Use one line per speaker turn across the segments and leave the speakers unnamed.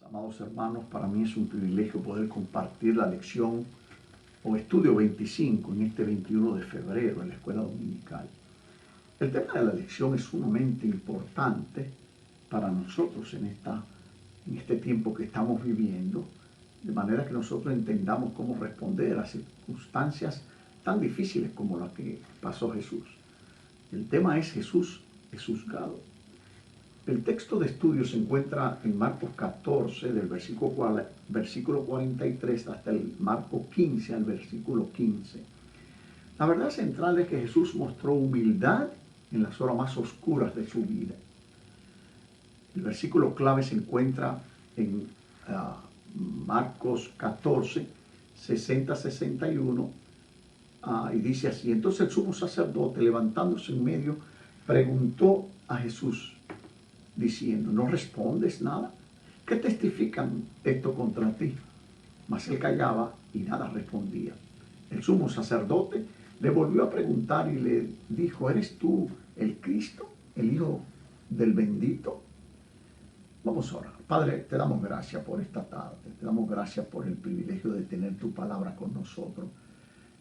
Amados hermanos, para mí es un privilegio poder compartir la lección o estudio 25 en este 21 de febrero en la escuela dominical. El tema de la lección es sumamente importante para nosotros en este tiempo que estamos viviendo, de manera que nosotros entendamos cómo responder a circunstancias tan difíciles como la que pasó Jesús. El tema es Jesús es juzgado. El texto de estudio se encuentra en Marcos 14, del versículo 43 hasta el Marcos 15 al versículo 15. La verdad central es que Jesús mostró humildad en las horas más oscuras de su vida. El versículo clave se encuentra en Marcos 14, 60-61, y dice así: entonces el sumo sacerdote, levantándose en medio, preguntó a Jesús, diciendo: ¿no respondes nada? ¿Qué testifican esto contra ti? Mas él callaba y nada respondía. El sumo sacerdote le volvió a preguntar y le dijo: ¿eres tú el Cristo, el Hijo del bendito? Vamos a orar. Padre, te damos gracias por esta tarde. Te damos gracias por el privilegio de tener tu palabra con nosotros.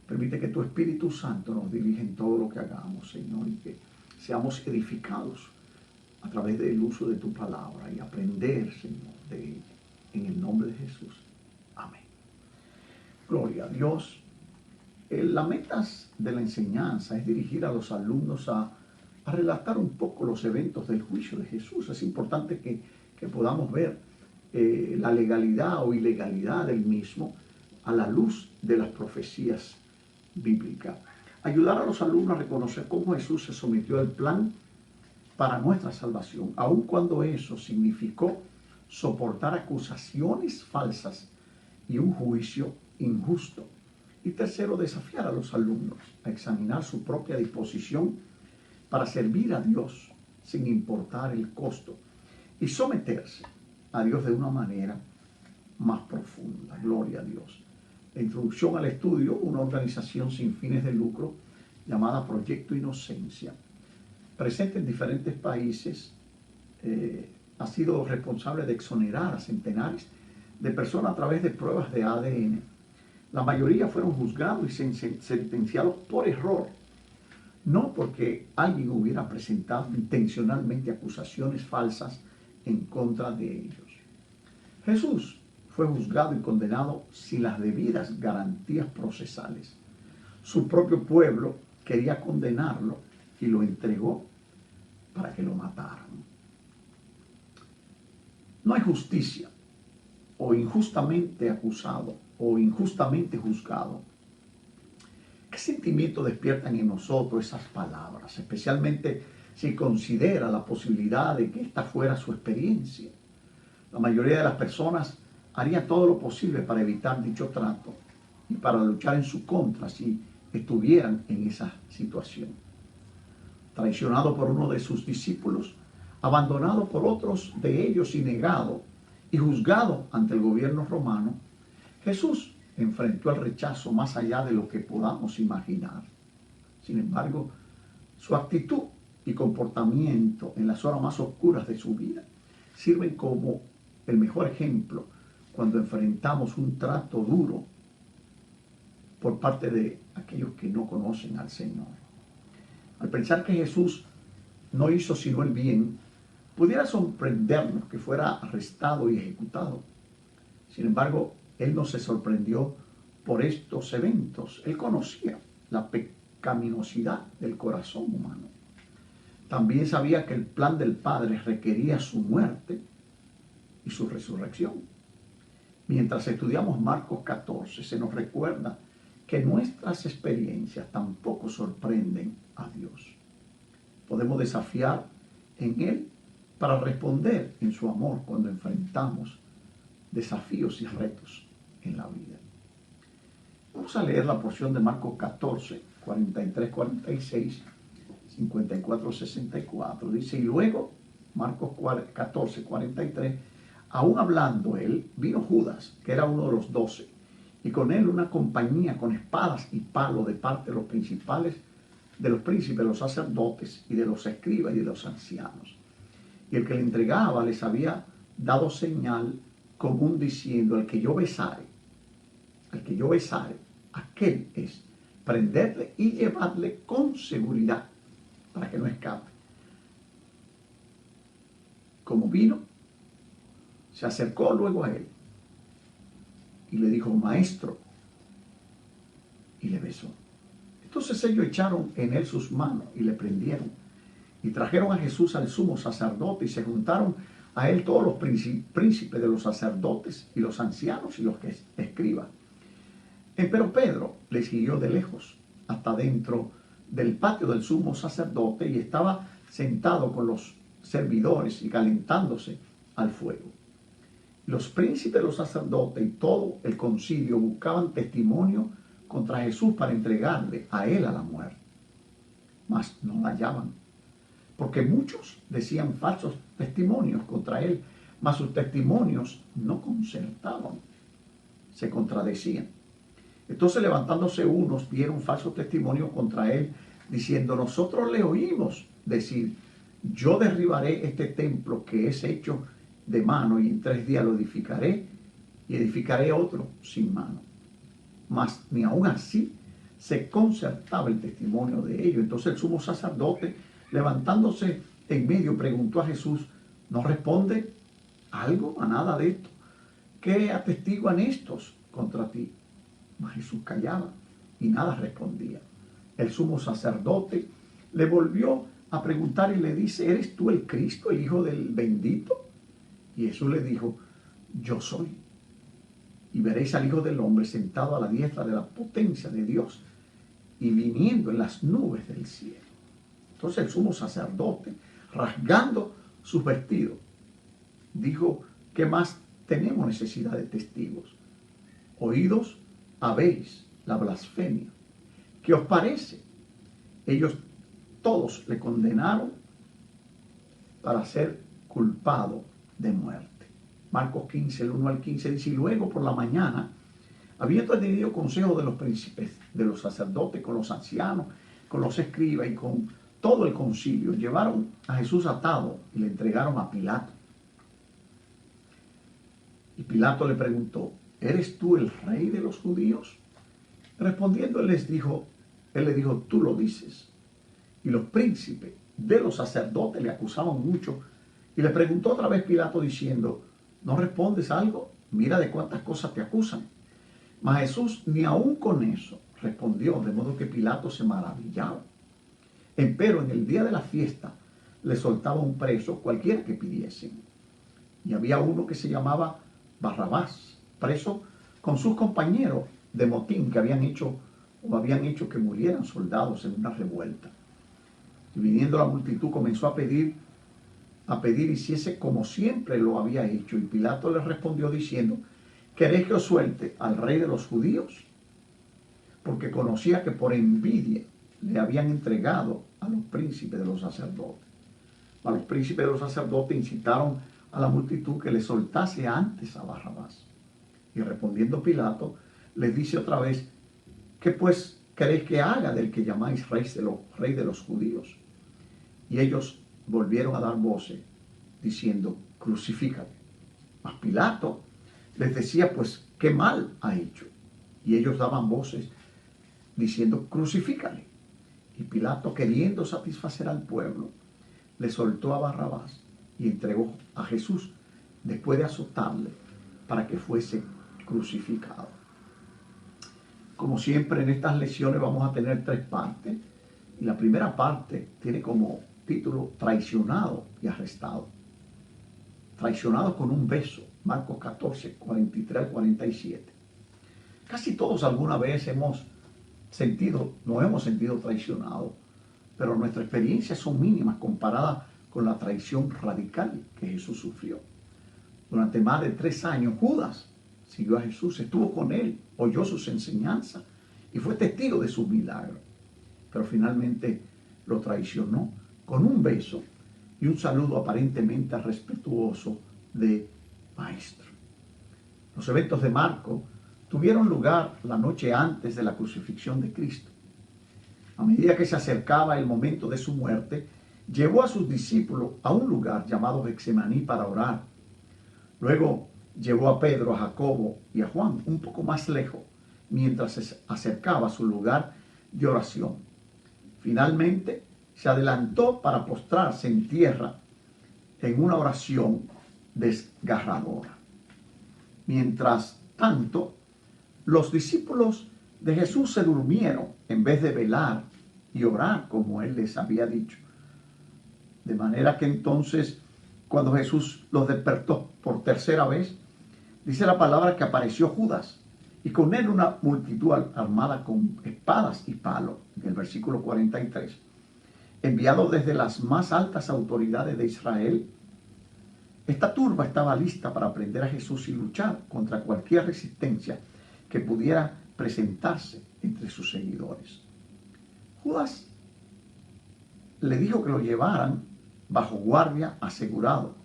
Permite que tu Espíritu Santo nos dirija en todo lo que hagamos, Señor, y que seamos edificados a través del uso de tu palabra y aprender, Señor, de ella. En el nombre de Jesús. Amén. Gloria a Dios. Las metas de la enseñanza es dirigir a los alumnos a relatar un poco los eventos del juicio de Jesús. Es importante que podamos ver la legalidad o ilegalidad del mismo a la luz de las profecías bíblicas. Ayudar a los alumnos a reconocer cómo Jesús se sometió al plan para nuestra salvación, aun cuando eso significó soportar acusaciones falsas y un juicio injusto. Y tercero, desafiar a los alumnos a examinar su propia disposición para servir a Dios sin importar el costo y someterse a Dios de una manera más profunda. Gloria a Dios. La introducción al estudio, una organización sin fines de lucro llamada Proyecto Inocencia, presente en diferentes países, ha sido responsable de exonerar a centenares de personas a través de pruebas de ADN. La mayoría fueron juzgados y sentenciados por error, no porque alguien hubiera presentado intencionalmente acusaciones falsas en contra de ellos. Jesús fue juzgado y condenado sin las debidas garantías procesales. Su propio pueblo quería condenarlo y lo entregó para que lo mataran. No hay justicia o injustamente acusado o injustamente juzgado. ¿Qué sentimiento despiertan en nosotros esas palabras? Especialmente si considera la posibilidad de que esta fuera su experiencia. La mayoría de las personas haría todo lo posible para evitar dicho trato y para luchar en su contra si estuvieran en esa situación. Traicionado por uno de sus discípulos, abandonado por otros de ellos y negado y juzgado ante el gobierno romano, Jesús enfrentó el rechazo más allá de lo que podamos imaginar. Sin embargo, su actitud y comportamiento en las horas más oscuras de su vida sirven como el mejor ejemplo cuando enfrentamos un trato duro por parte de aquellos que no conocen al Señor. Al pensar que Jesús no hizo sino el bien, pudiera sorprendernos que fuera arrestado y ejecutado. Sin embargo, Él no se sorprendió por estos eventos. Él conocía la pecaminosidad del corazón humano. También sabía que el plan del Padre requería su muerte y su resurrección. Mientras estudiamos Marcos 14, se nos recuerda que nuestras experiencias tampoco sorprenden a Dios. Podemos desafiar en Él para responder en su amor cuando enfrentamos desafíos y retos en la vida. Vamos a leer la porción de Marcos 14, 43-46, 54-64. Dice: y luego, Marcos 14, 43, aún hablando él, vino Judas, que era uno de los 12, y con él una compañía con espadas y palos de parte de los principales, de los príncipes, de los sacerdotes y de los escribas y de los ancianos. Y el que le entregaba les había dado señal común diciendo, al que yo besare, aquel es, prenderle y llevarle con seguridad para que no escape. Como vino, se acercó luego a él y le dijo, maestro, y le besó. Entonces ellos echaron en él sus manos y le prendieron y trajeron a Jesús al sumo sacerdote y se juntaron a él todos los príncipes de los sacerdotes y los ancianos y los que escriban. Pero Pedro le siguió de lejos hasta dentro del patio del sumo sacerdote y estaba sentado con los servidores y calentándose al fuego. Los príncipes de los sacerdotes y todo el concilio buscaban testimonio contra Jesús para entregarle a él a la muerte. Mas no la hallaban, porque muchos decían falsos testimonios contra él, mas sus testimonios no concertaban, se contradecían. Entonces levantándose unos dieron falso testimonio contra él, diciendo, nosotros le oímos decir, yo derribaré este templo que es hecho de mano y en 3 días lo edificaré y edificaré otro sin mano. Mas ni aún así se concertaba el testimonio de ellos. Entonces el sumo sacerdote, levantándose en medio, preguntó a Jesús, ¿no responde algo a nada de esto? ¿Qué atestiguan estos contra ti? Mas Jesús callaba y nada respondía. El sumo sacerdote le volvió a preguntar y le dice, ¿eres tú el Cristo, el Hijo del bendito? Y Jesús le dijo, yo soy. Y veréis al Hijo del Hombre sentado a la diestra de la potencia de Dios y viniendo en las nubes del cielo. Entonces el sumo sacerdote, rasgando sus vestidos, dijo, ¿qué más tenemos necesidad de testigos? Oídos habéis la blasfemia. ¿Qué os parece? Ellos todos le condenaron para ser culpado de muerte. Marcos 15, el 1 al 15 dice, y luego por la mañana, habiendo tenido consejo de los príncipes, de los sacerdotes, con los ancianos, con los escribas y con todo el concilio, llevaron a Jesús atado y le entregaron a Pilato. Y Pilato le preguntó, ¿eres tú el rey de los judíos? Respondiendo él le dijo, tú lo dices. Y los príncipes de los sacerdotes le acusaban mucho y le preguntó otra vez Pilato diciendo, ¿no respondes algo? Mira de cuántas cosas te acusan. Mas Jesús ni aún con eso respondió, de modo que Pilato se maravillaba. Empero en el día de la fiesta le soltaba un preso cualquiera que pidiesen. Y había uno que se llamaba Barrabás, preso con sus compañeros de motín que habían hecho que murieran soldados en una revuelta. Y viniendo la multitud comenzó a pedir hiciese como siempre lo había hecho. Y Pilato le respondió diciendo, ¿queréis que os suelte al rey de los judíos? Porque conocía que por envidia le habían entregado a los príncipes de los sacerdotes. A los príncipes de los sacerdotes incitaron a la multitud que le soltase antes a Barrabás. Y respondiendo Pilato, les dice otra vez, ¿qué pues queréis que haga del que llamáis rey de los judíos? Y ellos volvieron a dar voces, diciendo, crucifícale. Mas Pilato les decía, pues, ¿qué mal ha hecho? Y ellos daban voces, diciendo, crucifícale. Y Pilato, queriendo satisfacer al pueblo, le soltó a Barrabás y entregó a Jesús, después de azotarle, para que fuese crucificado. Como siempre en estas lecciones vamos a tener 3 partes. Y la primera parte tiene como título traicionado y arrestado. Traicionado con un beso, Marcos 14, 43 al 47. Casi todos alguna vez nos hemos sentido traicionados, pero nuestras experiencias son mínimas comparadas con la traición radical que Jesús sufrió. Durante más de 3 años, Judas siguió a Jesús, estuvo con él, oyó sus enseñanzas y fue testigo de sus milagros. Pero finalmente lo traicionó con un beso y un saludo aparentemente respetuoso de maestro. Los eventos de Marcos tuvieron lugar la noche antes de la crucifixión de Cristo. A medida que se acercaba el momento de su muerte, llevó a sus discípulos a un lugar llamado Getsemaní para orar. Luego llevó a Pedro, a Jacobo y a Juan un poco más lejos mientras se acercaba a su lugar de oración. Finalmente se adelantó para postrarse en tierra en una oración desgarradora. Mientras tanto, los discípulos de Jesús se durmieron en vez de velar y orar como Él les había dicho. De manera que entonces, cuando Jesús los despertó por tercera vez, dice la palabra que apareció Judas y con él una multitud armada con espadas y palos, en el versículo 43, enviado desde las más altas autoridades de Israel. Esta turba estaba lista para prender a Jesús y luchar contra cualquier resistencia que pudiera presentarse entre sus seguidores. Judas le dijo que lo llevaran bajo guardia asegurado.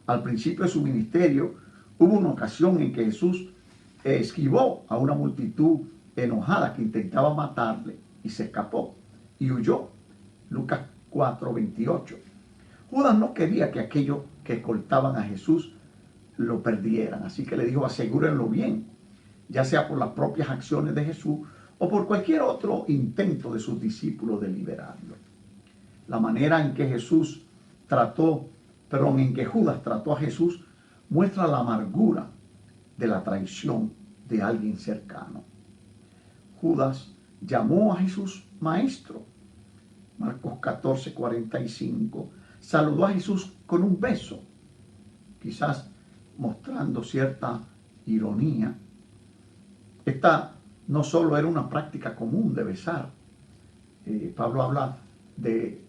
Al principio de su ministerio hubo una ocasión en que Jesús esquivó a una multitud enojada que intentaba matarle y se escapó y huyó. Lucas 4:28. Judas no quería que aquellos que escoltaban a Jesús lo perdieran, así que le dijo: asegúrenlo bien, ya sea por las propias acciones de Jesús o por cualquier otro intento de sus discípulos de liberarlo. La manera en que en que Judas trató a Jesús muestra la amargura de la traición de alguien cercano. Judas llamó a Jesús maestro. Marcos 14:45. Saludó a Jesús con un beso, quizás mostrando cierta ironía. Esta no solo era una práctica común de besar. Pablo habla de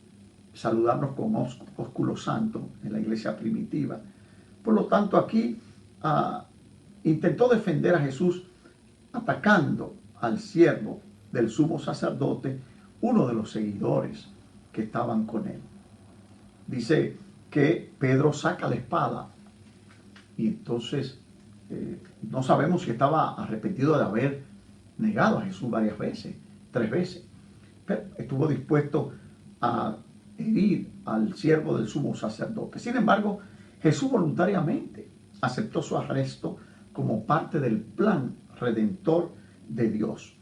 saludarnos con ósculo santo en la iglesia primitiva. Por lo tanto, aquí intentó defender a Jesús atacando al siervo del sumo sacerdote, uno de los seguidores que estaban con él. Dice que Pedro saca la espada y entonces no sabemos si estaba arrepentido de haber negado a Jesús varias veces, 3 veces, pero estuvo dispuesto a herir al siervo del sumo sacerdote. Sin embargo, Jesús voluntariamente aceptó su arresto como parte del plan redentor de Dios.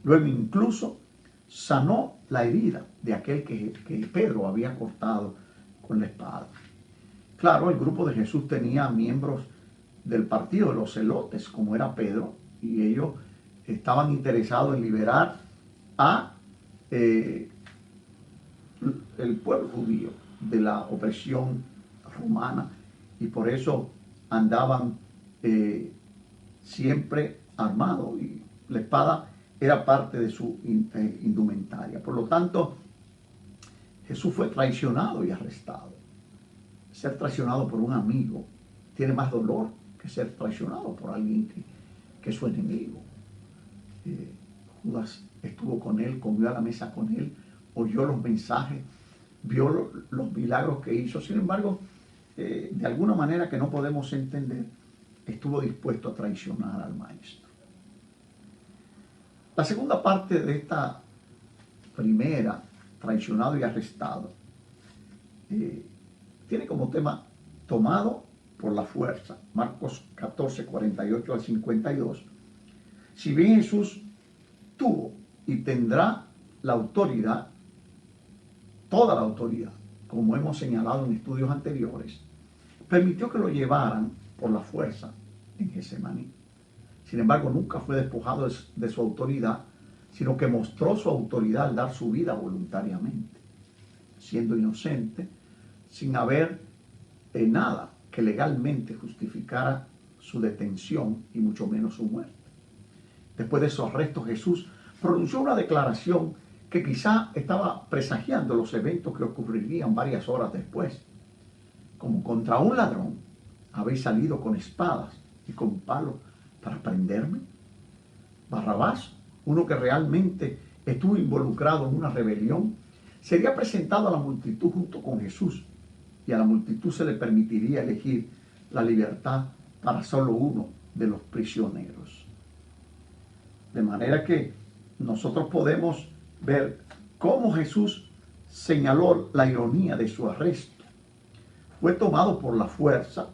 Luego incluso sanó la herida de aquel que Pedro había cortado con la espada. Claro, el grupo de Jesús tenía miembros del partido de los celotes, como era Pedro, y ellos estaban interesados en liberar a el pueblo judío de la opresión romana, y por eso andaban siempre armados, y la espada era parte de su indumentaria. Por lo tanto, Jesús fue traicionado y arrestado. Ser traicionado por un amigo tiene más dolor que ser traicionado por alguien que es su enemigo. Judas estuvo con él, comió a la mesa con él, oyó los mensajes, vio los milagros que hizo. Sin embargo, de alguna manera que no podemos entender, estuvo dispuesto a traicionar al maestro. La segunda parte de esta primera, traicionado y arrestado, tiene como tema tomado por la fuerza. Marcos 14:48 al 52. Si bien Jesús tuvo y tendrá la autoridad, toda la autoridad, como hemos señalado en estudios anteriores, permitió que lo llevaran por la fuerza en Getsemaní. Sin embargo, nunca fue despojado de su autoridad, sino que mostró su autoridad al dar su vida voluntariamente, siendo inocente, sin haber nada que legalmente justificara su detención y mucho menos su muerte. Después de su arresto, Jesús pronunció una declaración que quizá estaba presagiando los eventos que ocurrirían varias horas después. Como contra un ladrón habéis salido con espadas y con palos para prenderme. Barrabás, uno que realmente estuvo involucrado en una rebelión, sería presentado a la multitud junto con Jesús, y a la multitud se le permitiría elegir la libertad para solo uno de los prisioneros. De manera que nosotros podemos ver cómo Jesús señaló la ironía de su arresto. Fue tomado por la fuerza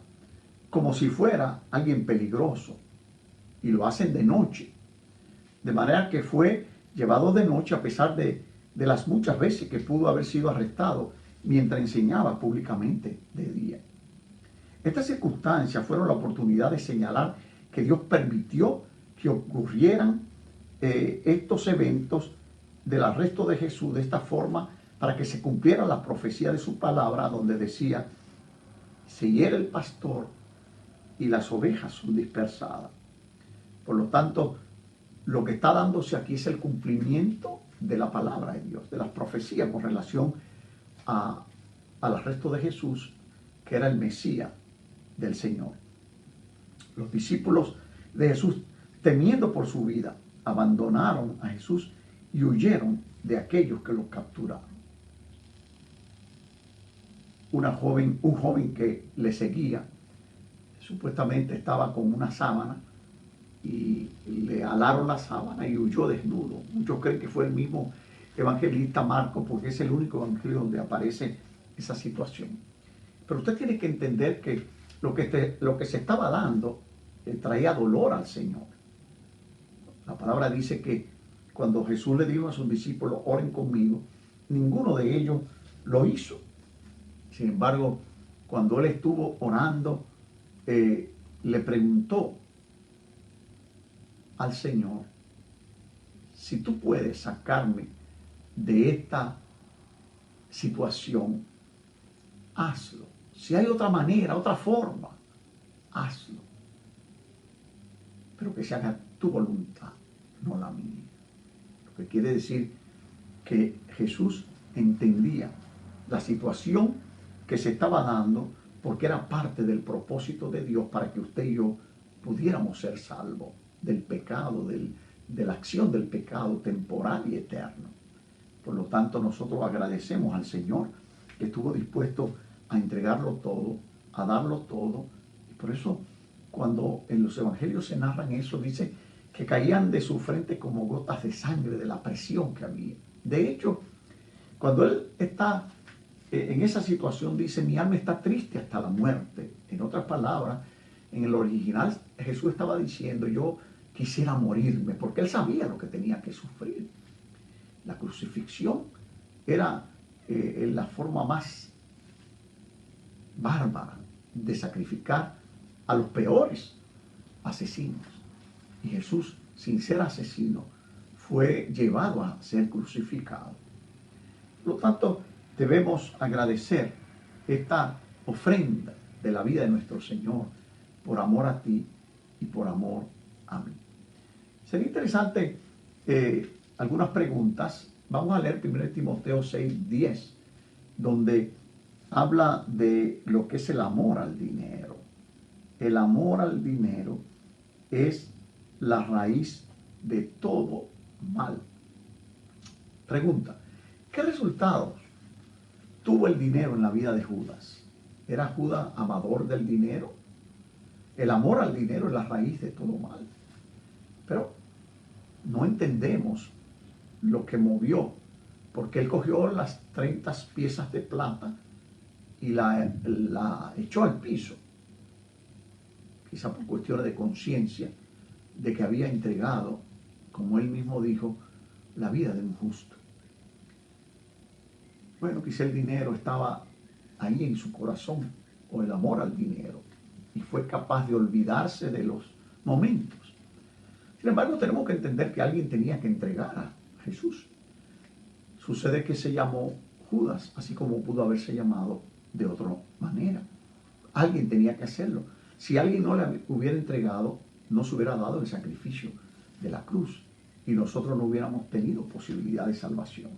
como si fuera alguien peligroso, y lo hacen de noche. De manera que fue llevado de noche a pesar de las muchas veces que pudo haber sido arrestado mientras enseñaba públicamente de día. Estas circunstancias fueron la oportunidad de señalar que Dios permitió que ocurrieran estos eventos del arresto de Jesús de esta forma para que se cumpliera la profecía de su palabra, donde decía: se hiere el pastor y las ovejas son dispersadas. Por lo tanto, lo que está dándose aquí es el cumplimiento de la palabra de Dios, de las profecías con relación al arresto de Jesús, que era el Mesías del Señor. Los discípulos de Jesús, temiendo por su vida, abandonaron a Jesús y huyeron de aquellos que los capturaron. Un joven que le seguía, supuestamente estaba con una sábana y le alaron la sábana y huyó desnudo. Muchos creen que fue el mismo evangelista Marcos, porque es el único evangelio donde aparece esa situación. Pero usted tiene que entender que lo que se estaba dando traía dolor al Señor. La palabra dice que cuando Jesús le dijo a sus discípulos: oren conmigo, ninguno de ellos lo hizo. Sin embargo, cuando él estuvo orando, le preguntó al Señor: si tú puedes sacarme de esta situación, hazlo. Si hay otra manera, otra forma, hazlo. Pero que se haga tu voluntad, no la mía. Lo que quiere decir que Jesús entendía la situación que se estaba dando, porque era parte del propósito de Dios para que usted y yo pudiéramos ser salvos del pecado, de la acción del pecado temporal y eterno. Por lo tanto, nosotros agradecemos al Señor que estuvo dispuesto a entregarlo todo, a darlo todo. Y por eso, cuando en los evangelios se narran eso, dice que caían de su frente como gotas de sangre de la presión que había. De hecho, cuando él está en esa situación, dice: mi alma está triste hasta la muerte. En otras palabras, en el original Jesús estaba diciendo: yo quisiera morirme, porque él sabía lo que tenía que sufrir. La crucifixión era la forma más bárbara de sacrificar a los peores asesinos. Y Jesús, sin ser asesino, fue llevado a ser crucificado. Por lo tanto, debemos agradecer esta ofrenda de la vida de nuestro Señor por amor a ti y por amor a mí. Sería interesante algunas preguntas. Vamos a leer 1 Timoteo 6:10, donde habla de lo que es el amor al dinero. El amor al dinero es la raíz de todo mal. Pregunta: ¿qué resultados tuvo el dinero en la vida de Judas? ¿Era Judas amador del dinero? El amor al dinero es la raíz de todo mal. Pero no entendemos lo que movió, porque él cogió las 30 piezas de plata y la echó al piso, quizá por cuestiones de conciencia, de que había entregado, como él mismo dijo, la vida de un justo. Bueno, quizá el dinero estaba ahí en su corazón, o el amor al dinero, y fue capaz de olvidarse de los momentos. Sin embargo, tenemos que entender que alguien tenía que entregar a Jesús. Sucede que se llamó Judas, así como pudo haberse llamado de otra manera. Alguien tenía que hacerlo. Si alguien no le hubiera entregado, no se hubiera dado el sacrificio de la cruz y nosotros no hubiéramos tenido posibilidad de salvación.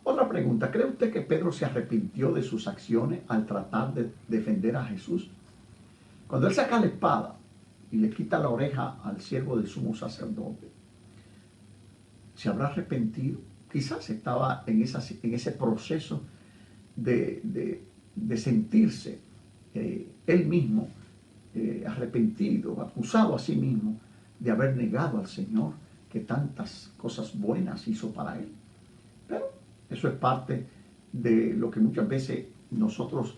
Otra pregunta: ¿cree usted que Pedro se arrepintió de sus acciones al tratar de defender a Jesús? Cuando él saca la espada y le quita la oreja al siervo del sumo sacerdote, ¿se habrá arrepentido? Quizás estaba en ese proceso de sentirse él mismo arrepentido, acusado a sí mismo de haber negado al Señor, que tantas cosas buenas hizo para él. Pero eso es parte de lo que muchas veces nosotros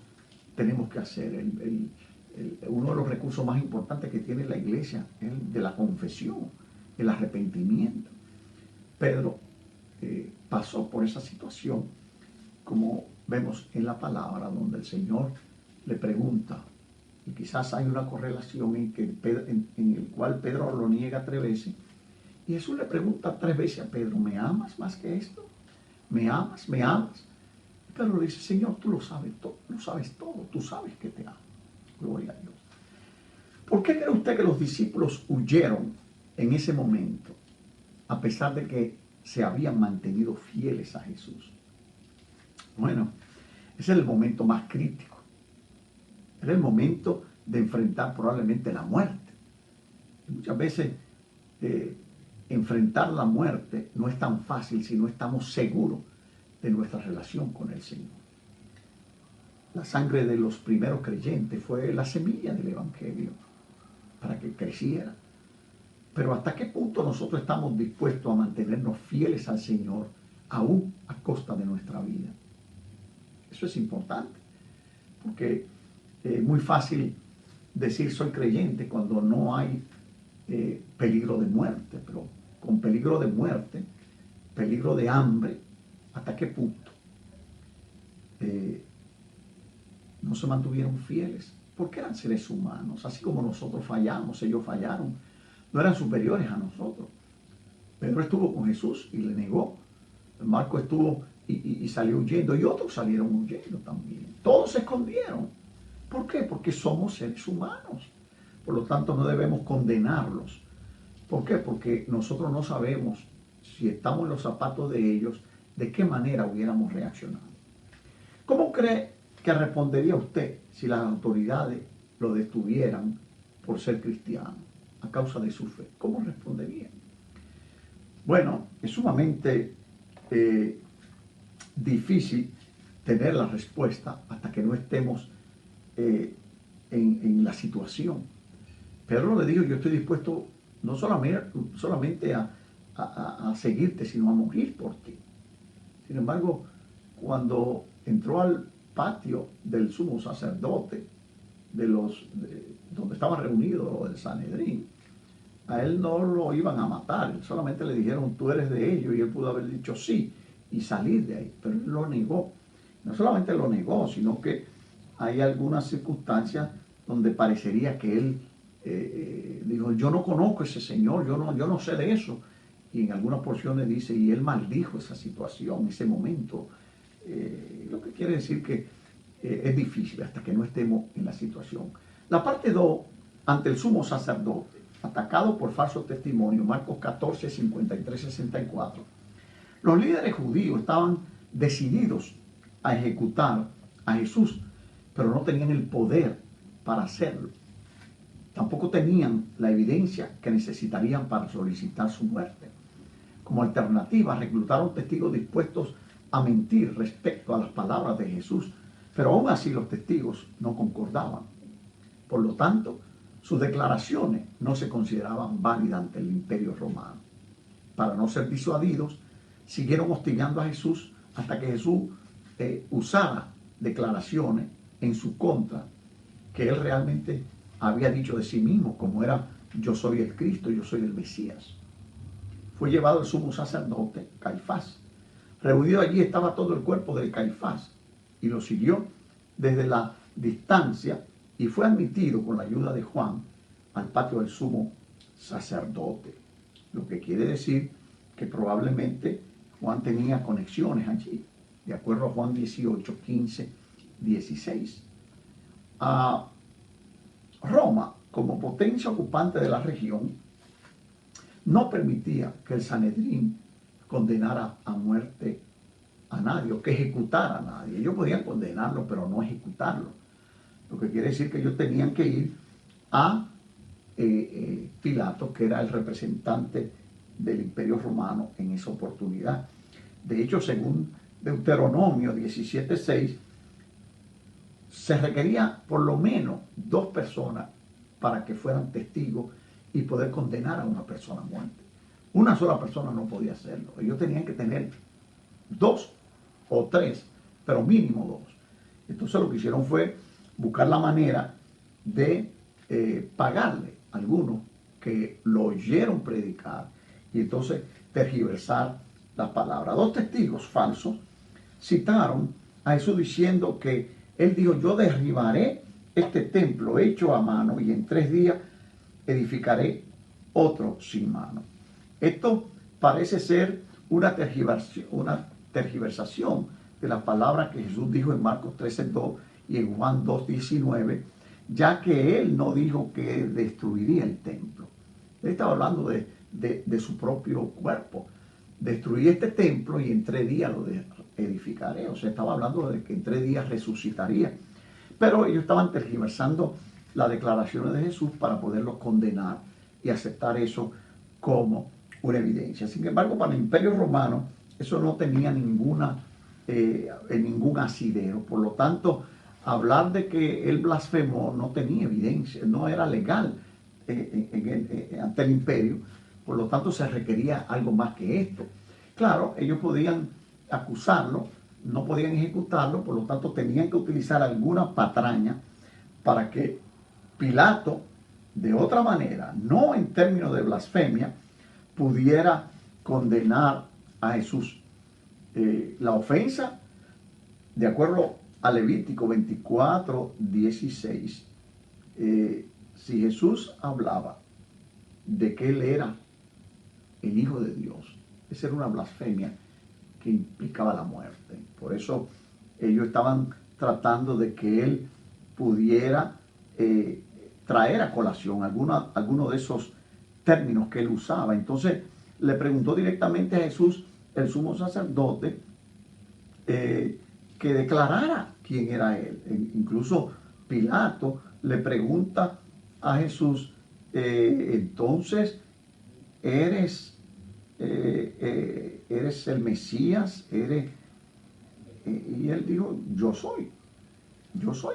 tenemos que hacer, uno de los recursos más importantes que tiene la iglesia es el de la confesión, el arrepentimiento. Pedro pasó por esa situación, como vemos en la palabra, donde el Señor le pregunta, y quizás hay una correlación en el cual Pedro lo niega 3 veces, y Jesús le pregunta 3 veces a Pedro, ¿me amas más que esto? ¿Me amas? ¿Me amas? Y Pedro le dice, Señor, tú lo sabes todo, tú sabes que te amo. Gloria a Dios. ¿Por qué cree usted que los discípulos huyeron en ese momento, a pesar de que se habían mantenido fieles a Jesús? Bueno, ese es el momento más crítico. Era el momento de enfrentar probablemente la muerte. Y muchas veces enfrentar la muerte no es tan fácil si no estamos seguros de nuestra relación con el Señor. La sangre de los primeros creyentes fue la semilla del Evangelio para que creciera. Pero ¿hasta qué punto nosotros estamos dispuestos a mantenernos fieles al Señor, aún a costa de nuestra vida? Eso es importante, porque es muy fácil decir soy creyente cuando no hay peligro de muerte, pero con peligro de muerte, peligro de hambre, ¿hasta qué punto no se mantuvieron fieles? Porque eran seres humanos, así como nosotros fallamos, ellos fallaron, no eran superiores a nosotros. Pedro estuvo con Jesús y le negó. Marco estuvo y salió huyendo, y otros salieron huyendo también. Todos se escondieron. ¿Por qué? Porque somos seres humanos. Por lo tanto, no debemos condenarlos. ¿Por qué? Porque nosotros no sabemos, si estamos en los zapatos de ellos, de qué manera hubiéramos reaccionado. ¿Cómo cree que respondería usted si las autoridades lo detuvieran por ser cristiano, a causa de su fe? ¿Cómo respondería? Bueno, es sumamente difícil tener la respuesta hasta que no estemos en la situación. Pedro le dijo, yo estoy dispuesto no solamente a seguirte, sino a morir por ti. Sin embargo, cuando entró al patio del sumo sacerdote, donde estaba reunido el Sanedrín, a él no lo iban a matar, solamente le dijeron, tú eres de ellos, y él pudo haber dicho sí y salir de ahí, pero él lo negó. No solamente lo negó, sino que hay algunas circunstancias donde parecería que él dijo, yo no conozco a ese señor, yo no sé de eso. Y en algunas porciones dice, y él maldijo esa situación, ese momento. Lo que quiere decir que es difícil hasta que no estemos en la situación. La parte 2, ante el sumo sacerdote, atacado por falso testimonio, Marcos 14, 53, 64. Los líderes judíos estaban decididos a ejecutar a Jesús, pero no tenían el poder para hacerlo. Tampoco tenían la evidencia que necesitarían para solicitar su muerte. Como alternativa, reclutaron testigos dispuestos a mentir respecto a las palabras de Jesús, pero aún así los testigos no concordaban. Por lo tanto, sus declaraciones no se consideraban válidas ante el Imperio Romano. Para no ser disuadidos, siguieron hostigando a Jesús hasta que Jesús usara declaraciones en su contra, que él realmente había dicho de sí mismo, como era, yo soy el Cristo, yo soy el Mesías. Fue llevado el sumo sacerdote, Caifás. Reunido allí estaba todo el cuerpo de Caifás, y lo siguió desde la distancia, y fue admitido con la ayuda de Juan al patio del sumo sacerdote. Lo que quiere decir que probablemente Juan tenía conexiones allí, de acuerdo a Juan 18, 15, 16. Roma, como potencia ocupante de la región, no permitía que el Sanedrín condenara a muerte a nadie o que ejecutara a nadie. Ellos podían condenarlo, pero no ejecutarlo. Lo que quiere decir que ellos tenían que ir a Pilato, que era el representante del Imperio Romano en esa oportunidad. De hecho, según Deuteronomio 17:6, se requería por lo menos 2 personas para que fueran testigos y poder condenar a una persona a muerte. Una sola persona no podía hacerlo. Ellos tenían que tener 2 o 3, pero mínimo 2. Entonces lo que hicieron fue buscar la manera de pagarle a algunos que lo oyeron predicar y entonces tergiversar la palabra. Dos testigos falsos citaron a Jesús diciendo que él dijo: yo derribaré este templo hecho a mano y en 3 días edificaré otro sin mano. Esto parece ser una tergiversación de las palabras que Jesús dijo en Marcos 13:2 y en Juan 2:19, ya que él no dijo que destruiría el templo. Él estaba hablando de su propio cuerpo. Destruí este templo y en 3 días lo edificaré. O sea, estaba hablando de que en 3 días resucitaría. Pero ellos estaban tergiversando las declaraciones de Jesús para poderlos condenar y aceptar eso como una evidencia. Sin embargo, para el Imperio Romano eso no tenía ningún asidero. Por lo tanto, hablar de que él blasfemó no tenía evidencia, no era legal ante el imperio. Por lo tanto, se requería algo más que esto. Claro, ellos podían acusarlo, no podían ejecutarlo, por lo tanto tenían que utilizar alguna patraña para que Pilato, de otra manera, no en términos de blasfemia, pudiera condenar a Jesús. La ofensa, de acuerdo a Levítico 24:16, si Jesús hablaba de que él era el Hijo de Dios, esa era una blasfemia que implicaba la muerte. Por eso ellos estaban tratando de que él pudiera traer a colación alguno de esos términos que él usaba. Entonces le preguntó directamente a Jesús, el sumo sacerdote, que declarara quién era él. Incluso Pilato le pregunta a Jesús, entonces, ¿eres el Mesías? Y él dijo: yo soy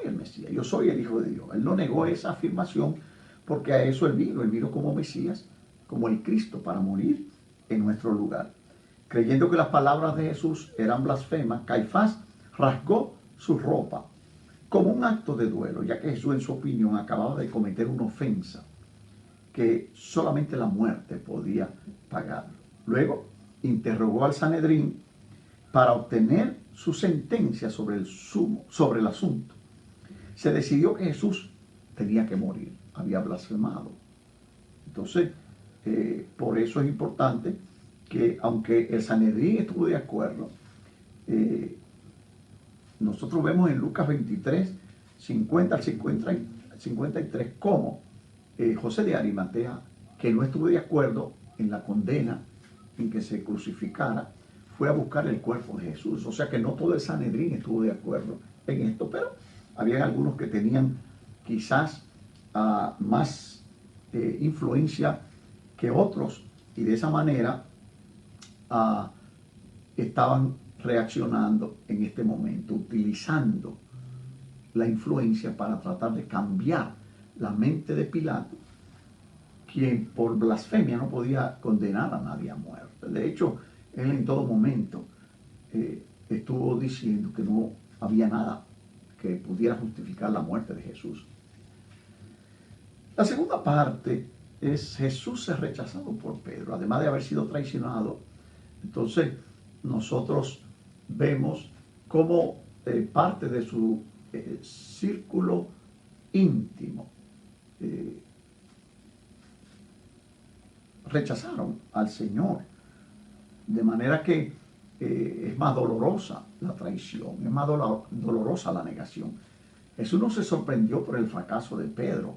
el Mesías, yo soy el Hijo de Dios. Él no negó esa afirmación porque a eso él vino como Mesías, como el Cristo, para morir en nuestro lugar. Creyendo que las palabras de Jesús eran blasfemas, Caifás rasgó su ropa como un acto de duelo, ya que Jesús, en su opinión, acababa de cometer una ofensa que solamente la muerte podía pagar. Luego interrogó al Sanedrín para obtener su sentencia sobre el asunto. Se decidió que Jesús tenía que morir, había blasfemado. Entonces, por eso es importante que, aunque el Sanedrín estuvo de acuerdo, nosotros vemos en Lucas 23, 50 al 53, cómo José de Arimatea, que no estuvo de acuerdo en la condena en que se crucificara, fue a buscar el cuerpo de Jesús. O sea que no todo el Sanedrín estuvo de acuerdo en esto, pero había algunos que tenían quizás más influencia que otros, y de esa manera estaban reaccionando en este momento, utilizando la influencia para tratar de cambiar la mente de Pilato, quien por blasfemia no podía condenar a nadie a muerte. De hecho, él en todo momento estuvo diciendo que no había nada que pudiera justificar la muerte de Jesús. La segunda parte es: Jesús es rechazado por Pedro, además de haber sido traicionado. Entonces nosotros vemos cómo parte de su círculo íntimo rechazaron al Señor, de manera que es más dolorosa la traición, es más dolorosa la negación. Jesús no se sorprendió por el fracaso de Pedro.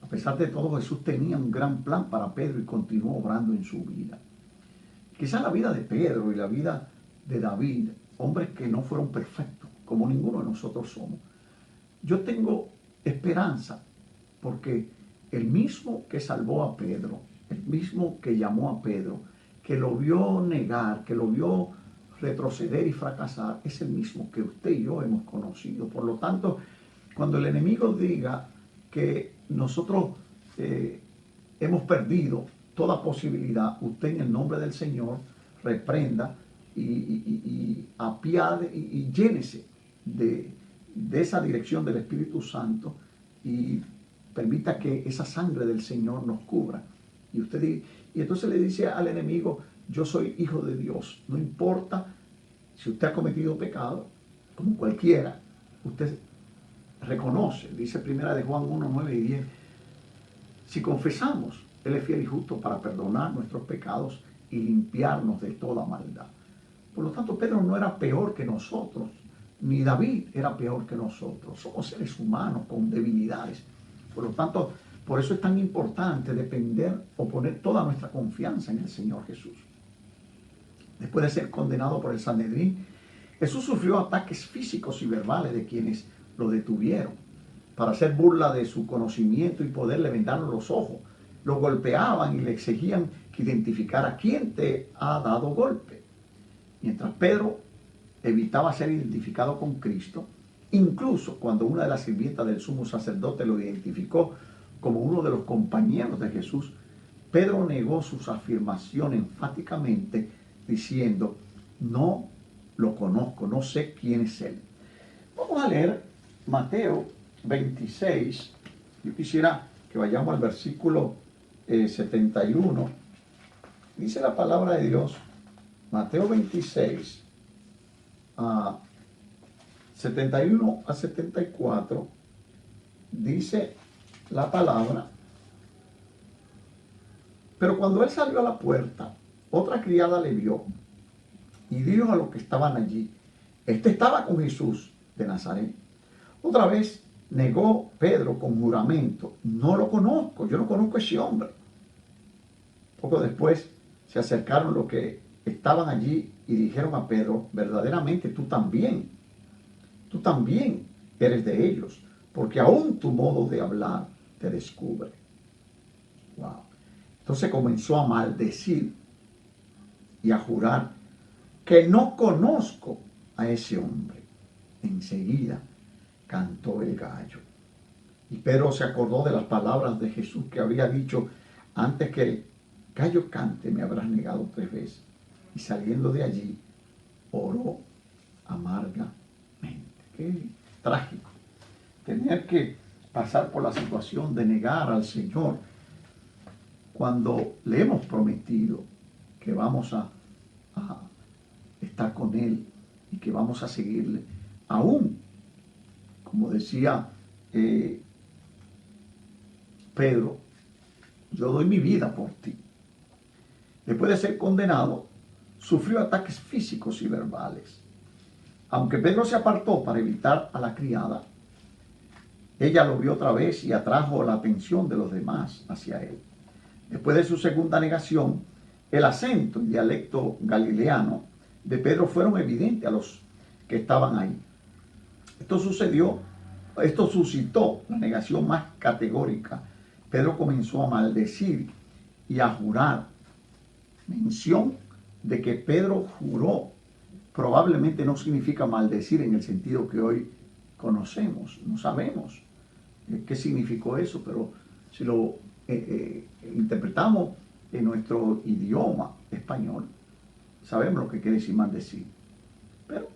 A pesar de todo, Jesús tenía un gran plan para Pedro y continuó obrando en su vida. Quizás la vida de Pedro y la vida de David, hombres que no fueron perfectos, como ninguno de nosotros somos, yo tengo esperanza, porque el mismo que salvó a Pedro, el mismo que llamó a Pedro, que lo vio negar, que lo vio retroceder y fracasar, es el mismo que usted y yo hemos conocido. Por lo tanto, cuando el enemigo diga que nosotros hemos perdido toda posibilidad, usted, en el nombre del Señor, reprenda y apiade y llénese de esa dirección del Espíritu Santo y permita que esa sangre del Señor nos cubra. Y entonces le dice al enemigo, yo soy hijo de Dios. No importa si usted ha cometido pecado, como cualquiera, usted reconoce, dice primera de Juan 1, 9 y 10, si confesamos, Él es fiel y justo para perdonar nuestros pecados y limpiarnos de toda maldad. Por lo tanto, Pedro no era peor que nosotros, ni David era peor que nosotros. Somos seres humanos con debilidades. Por lo tanto, por eso es tan importante depender o poner toda nuestra confianza en el Señor Jesús. Después de ser condenado por el Sanedrín, Jesús sufrió ataques físicos y verbales de quienes lo detuvieron para hacer burla de su conocimiento y poder. Le vendaron los ojos, lo golpeaban y le exigían que identificara quién te ha dado golpe. Mientras Pedro evitaba ser identificado con Cristo, incluso cuando una de las sirvientas del sumo sacerdote lo identificó como uno de los compañeros de Jesús, Pedro negó sus afirmaciones enfáticamente, diciendo, no lo conozco, no sé quién es él. Vamos a leer Mateo 26. Yo quisiera que vayamos al versículo 71. Dice la palabra de Dios, Mateo 26, 71 a 74, dice la palabra, pero cuando él salió a la puerta, otra criada le vio y dijo a los que estaban allí, este estaba con Jesús de Nazaret. Otra vez negó Pedro con juramento, no lo conozco, yo no conozco a ese hombre. Poco después se acercaron los que estaban allí y dijeron a Pedro, verdaderamente tú también eres de ellos, porque aún tu modo de hablar te descubre. Wow. Entonces comenzó a maldecir y a jurar que no conozco a ese hombre. Enseguida cantó el gallo. Y Pedro se acordó de las palabras de Jesús que había dicho, antes que el gallo cante me habrás negado 3 veces. Y saliendo de allí, oró amargamente. Qué trágico tener que pasar por la situación de negar al Señor cuando le hemos prometido que vamos a estar con Él y que vamos a seguirle. Aún, como decía Pedro, yo doy mi vida por ti. Después de ser condenado, sufrió ataques físicos y verbales. Aunque Pedro se apartó para evitar a la criada, ella lo vio otra vez y atrajo la atención de los demás hacia él. Después de su segunda negación, el acento y dialecto galileano de Pedro fueron evidentes a los que estaban ahí. Esto suscitó la negación más categórica. Pedro comenzó a maldecir y a jurar. Mención de que Pedro juró probablemente no significa maldecir en el sentido que hoy conocemos. No sabemos qué significó eso, pero si lo interpretamos en nuestro idioma español, sabemos lo que quiere decir maldecir. Pero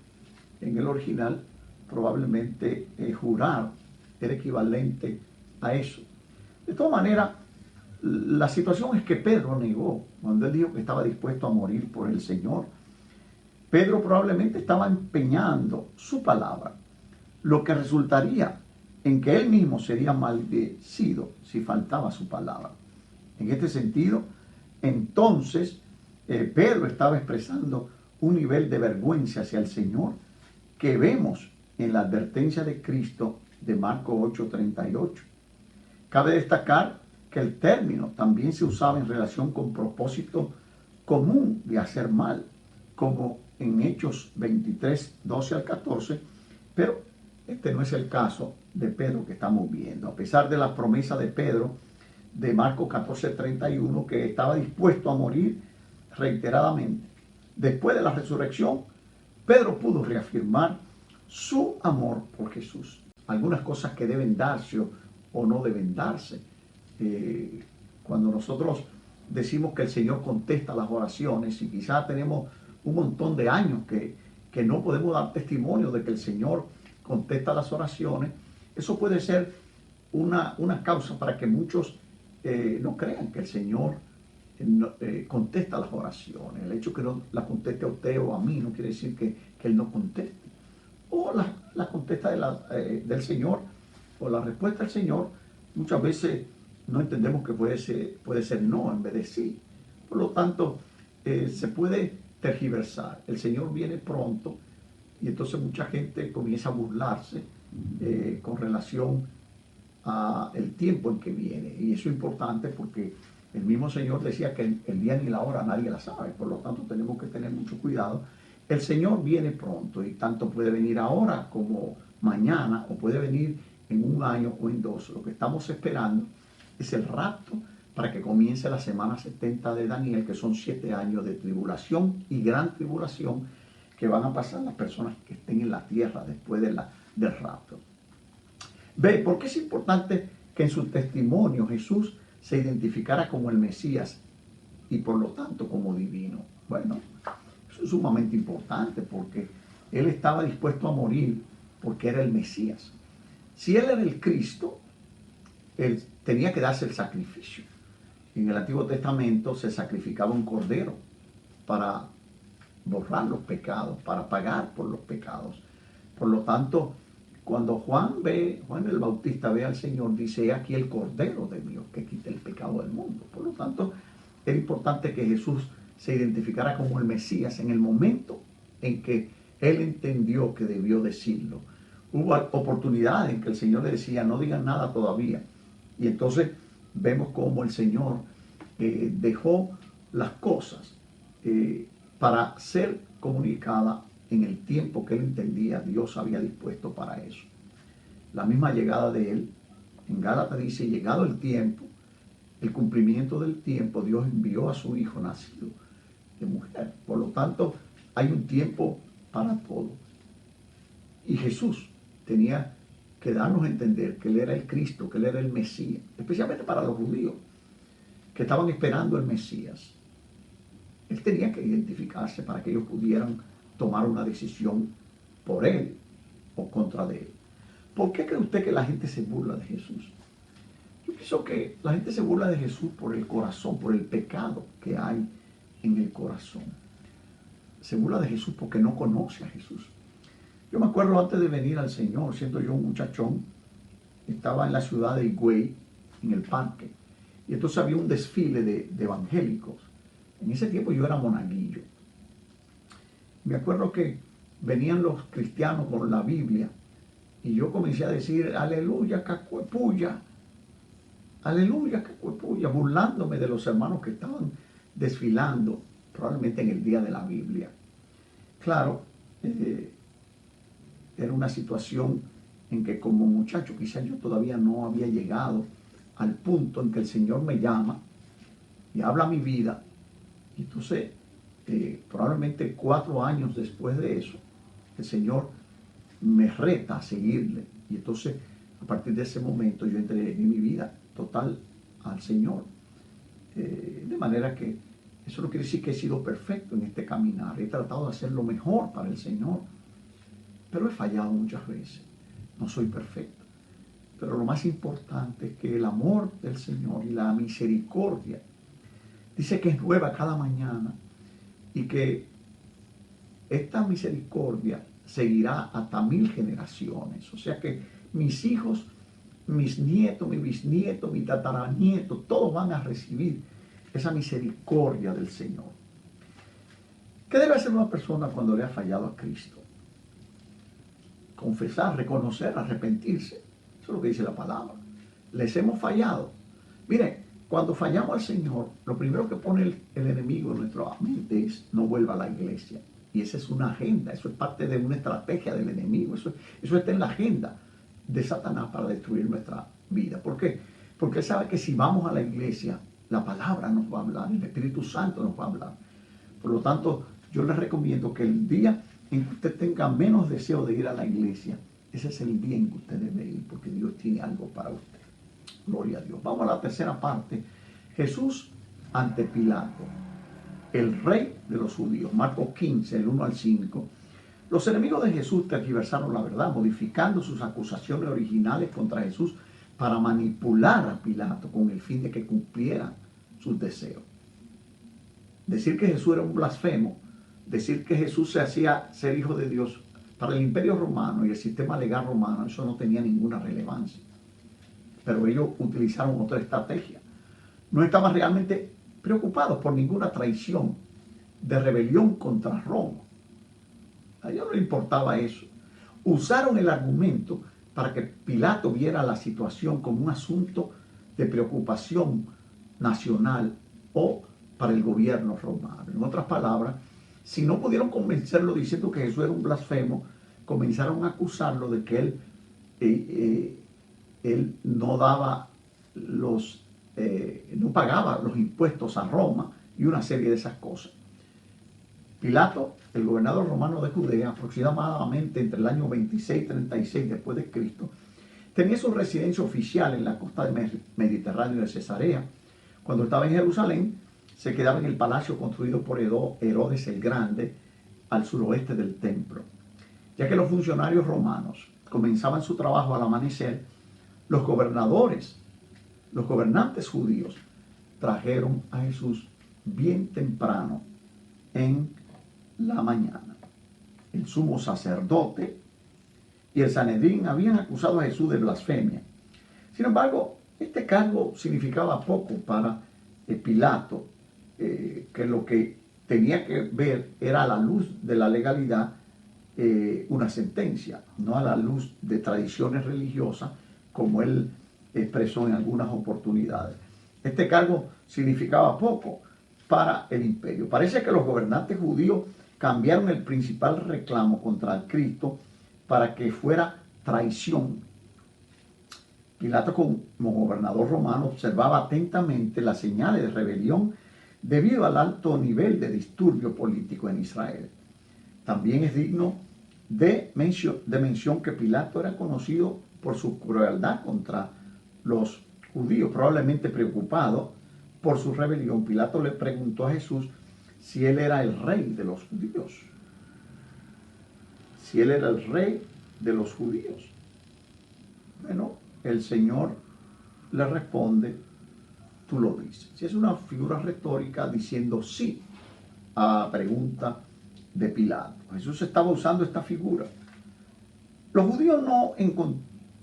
en el original probablemente jurar era equivalente a eso. De todas maneras, la situación es que Pedro negó cuando él dijo que estaba dispuesto a morir por el Señor. Pedro probablemente estaba empeñando su palabra, lo que resultaría en que él mismo sería maldecido si faltaba su palabra. En este sentido, entonces, Pedro estaba expresando un nivel de vergüenza hacia el Señor que vemos en la advertencia de Cristo de Marcos 8:38. Cabe destacar que el término también se usaba en relación con propósito común de hacer mal, como en Hechos 23, 12 al 14, pero este no es el caso de Pedro que estamos viendo. A pesar de la promesa de Pedro de Marcos 14:31, que estaba dispuesto a morir reiteradamente, después de la resurrección, Pedro pudo reafirmar su amor por Jesús. Algunas cosas que deben darse o no deben darse. Cuando nosotros decimos que el Señor contesta las oraciones y quizás tenemos un montón de años que no podemos dar testimonio de que el Señor contesta las oraciones, eso puede ser una causa para que muchos no crean que el Señor contesta las oraciones. El hecho que no la conteste a usted o a mí no quiere decir que Él no conteste. O la contesta del Señor o la respuesta del Señor, muchas veces no entendemos que puede ser no en vez de sí. Por lo tanto, se puede tergiversar. El Señor viene pronto y entonces mucha gente comienza a burlarse con relación al tiempo en que viene. Y eso es importante porque el mismo Señor decía que el día ni la hora nadie la sabe. Por lo tanto, tenemos que tener mucho cuidado. El Señor viene pronto y tanto puede venir ahora como mañana o puede venir en un año o en dos. Lo que estamos esperando es el rapto para que comience la semana 70 de Daniel, que son 7 años de tribulación y gran tribulación que van a pasar las personas que estén en la tierra después del rapto. Ve, ¿por qué es importante que en su testimonio Jesús se identificara como el Mesías y por lo tanto como divino? Bueno, eso es sumamente importante porque Él estaba dispuesto a morir porque era el Mesías. Si Él era el Cristo, Él tenía que darse el sacrificio. En el Antiguo Testamento se sacrificaba un cordero para borrar los pecados, para pagar por los pecados. Por lo tanto, cuando Juan el Bautista ve al Señor, dice: aquí el Cordero de Dios que quita el pecado del mundo. Por lo tanto, era importante que Jesús se identificara como el Mesías en el momento en que Él entendió que debió decirlo. Hubo oportunidades en que el Señor le decía: no digan nada todavía. Y entonces vemos cómo el Señor dejó las cosas para ser comunicada en el tiempo que Él entendía Dios había dispuesto para eso. La misma llegada de Él, en Gálatas dice: llegado el tiempo, el cumplimiento del tiempo, Dios envió a su Hijo nacido de mujer. Por lo tanto, hay un tiempo para todo. Y Jesús tenía que darnos a entender que Él era el Cristo, que Él era el Mesías, especialmente para los judíos que estaban esperando el Mesías. Él tenía que identificarse para que ellos pudieran tomar una decisión por Él o contra de Él. ¿Por qué cree usted que la gente se burla de Jesús? Yo pienso que la gente se burla de Jesús por el corazón, por el pecado que hay en el corazón. Se burla de Jesús porque no conoce a Jesús. Yo me acuerdo antes de venir al Señor, siendo yo un muchachón, estaba en la ciudad de Higüey, en el parque, y entonces había un desfile de evangélicos. En ese tiempo yo era monaguillo. Me acuerdo que venían los cristianos con la Biblia y yo comencé a decir: aleluya, cacuepuya, aleluya, cacuepuya, burlándome de los hermanos que estaban desfilando, probablemente en el día de la Biblia. Claro, era una situación en que como muchacho quizás yo todavía no había llegado al punto en que el Señor me llama y habla mi vida. Y entonces, probablemente 4 años después de eso, el Señor me reta a seguirle. Y entonces, a partir de ese momento, yo entregué mi vida total al Señor. De manera que eso no quiere decir que he sido perfecto en este caminar. He tratado de hacer lo mejor para el Señor, pero he fallado muchas veces. No soy perfecto. Pero lo más importante es que el amor del Señor y la misericordia dice que es nueva cada mañana y que esta misericordia seguirá hasta 1000 generaciones. O sea que mis hijos, mis nietos, mi bisnieto, mi tataranieto, todos van a recibir esa misericordia del Señor. ¿Qué debe hacer una persona cuando le ha fallado a Cristo? Confesar, reconocer, arrepentirse. Eso es lo que dice la palabra. Les hemos fallado. Miren, cuando fallamos al Señor, lo primero que pone el enemigo en nuestra mente es: no vuelva a la iglesia. Y esa es una agenda, eso es parte de una estrategia del enemigo. Eso está en la agenda de Satanás para destruir nuestra vida. ¿Por qué? Porque él sabe que si vamos a la iglesia, la palabra nos va a hablar, el Espíritu Santo nos va a hablar. Por lo tanto, yo les recomiendo que el día en que usted tenga menos deseo de ir a la iglesia, ese es el día en que usted debe ir, porque Dios tiene algo para usted. Gloria a Dios. Vamos a la tercera parte. Jesús ante Pilato, el rey de los judíos. Marcos 15, el 1 al 5. Los enemigos de Jesús tergiversaron la verdad, modificando sus acusaciones originales contra Jesús para manipular a Pilato con el fin de que cumplieran sus deseos. Decir que Jesús era un blasfemo, decir que Jesús se hacía ser hijo de Dios, para el Imperio Romano y el sistema legal romano, eso no tenía ninguna relevancia. Pero ellos utilizaron otra estrategia. No estaban realmente preocupados por ninguna traición de rebelión contra Roma. A ellos no les importaba eso. Usaron el argumento para que Pilato viera la situación como un asunto de preocupación nacional o para el gobierno romano. En otras palabras, si no pudieron convencerlo diciendo que Jesús era un blasfemo, comenzaron a acusarlo de que él no daba no pagaba los impuestos a Roma y una serie de esas cosas. Pilato, el gobernador romano de Judea, aproximadamente entre el año 26 y 36 después de Cristo, tenía su residencia oficial en la costa del Mediterráneo de Cesarea. Cuando estaba en Jerusalén, se quedaba en el palacio construido por Herodes el Grande al suroeste del templo. Ya que los funcionarios romanos comenzaban su trabajo al amanecer, los gobernantes judíos trajeron a Jesús bien temprano en la mañana. El sumo sacerdote y el Sanedrín habían acusado a Jesús de blasfemia. Sin embargo, este cargo significaba poco para Pilato, que lo que tenía que ver era a la luz de la legalidad una sentencia, no a la luz de tradiciones religiosas, como él expresó en algunas oportunidades. Este cargo significaba poco para el imperio. Parece que los gobernantes judíos cambiaron el principal reclamo contra el Cristo para que fuera traición. Pilato, como gobernador romano, observaba atentamente las señales de rebelión debido al alto nivel de disturbio político en Israel. También es digno de mención que Pilato era conocido por su crueldad contra los judíos. Probablemente preocupado por su rebelión, Pilato le preguntó a Jesús si él era el rey de los judíos. Si él era el rey de los judíos. Bueno, el Señor le responde, tú lo dices. Si es una figura retórica diciendo sí a la pregunta de Pilato. Jesús estaba usando esta figura. Los judíos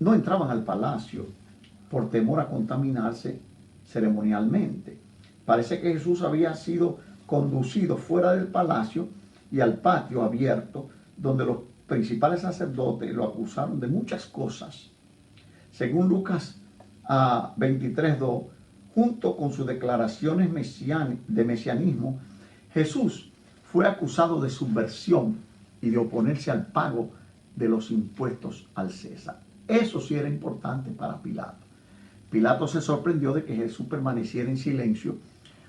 no entraban al palacio por temor a contaminarse ceremonialmente. Parece que Jesús había sido conducido fuera del palacio y al patio abierto, donde los principales sacerdotes lo acusaron de muchas cosas. Según Lucas 23:2, junto con sus declaraciones de mesianismo, Jesús fue acusado de subversión y de oponerse al pago de los impuestos al César. Eso sí era importante para Pilato. Pilato se sorprendió de que Jesús permaneciera en silencio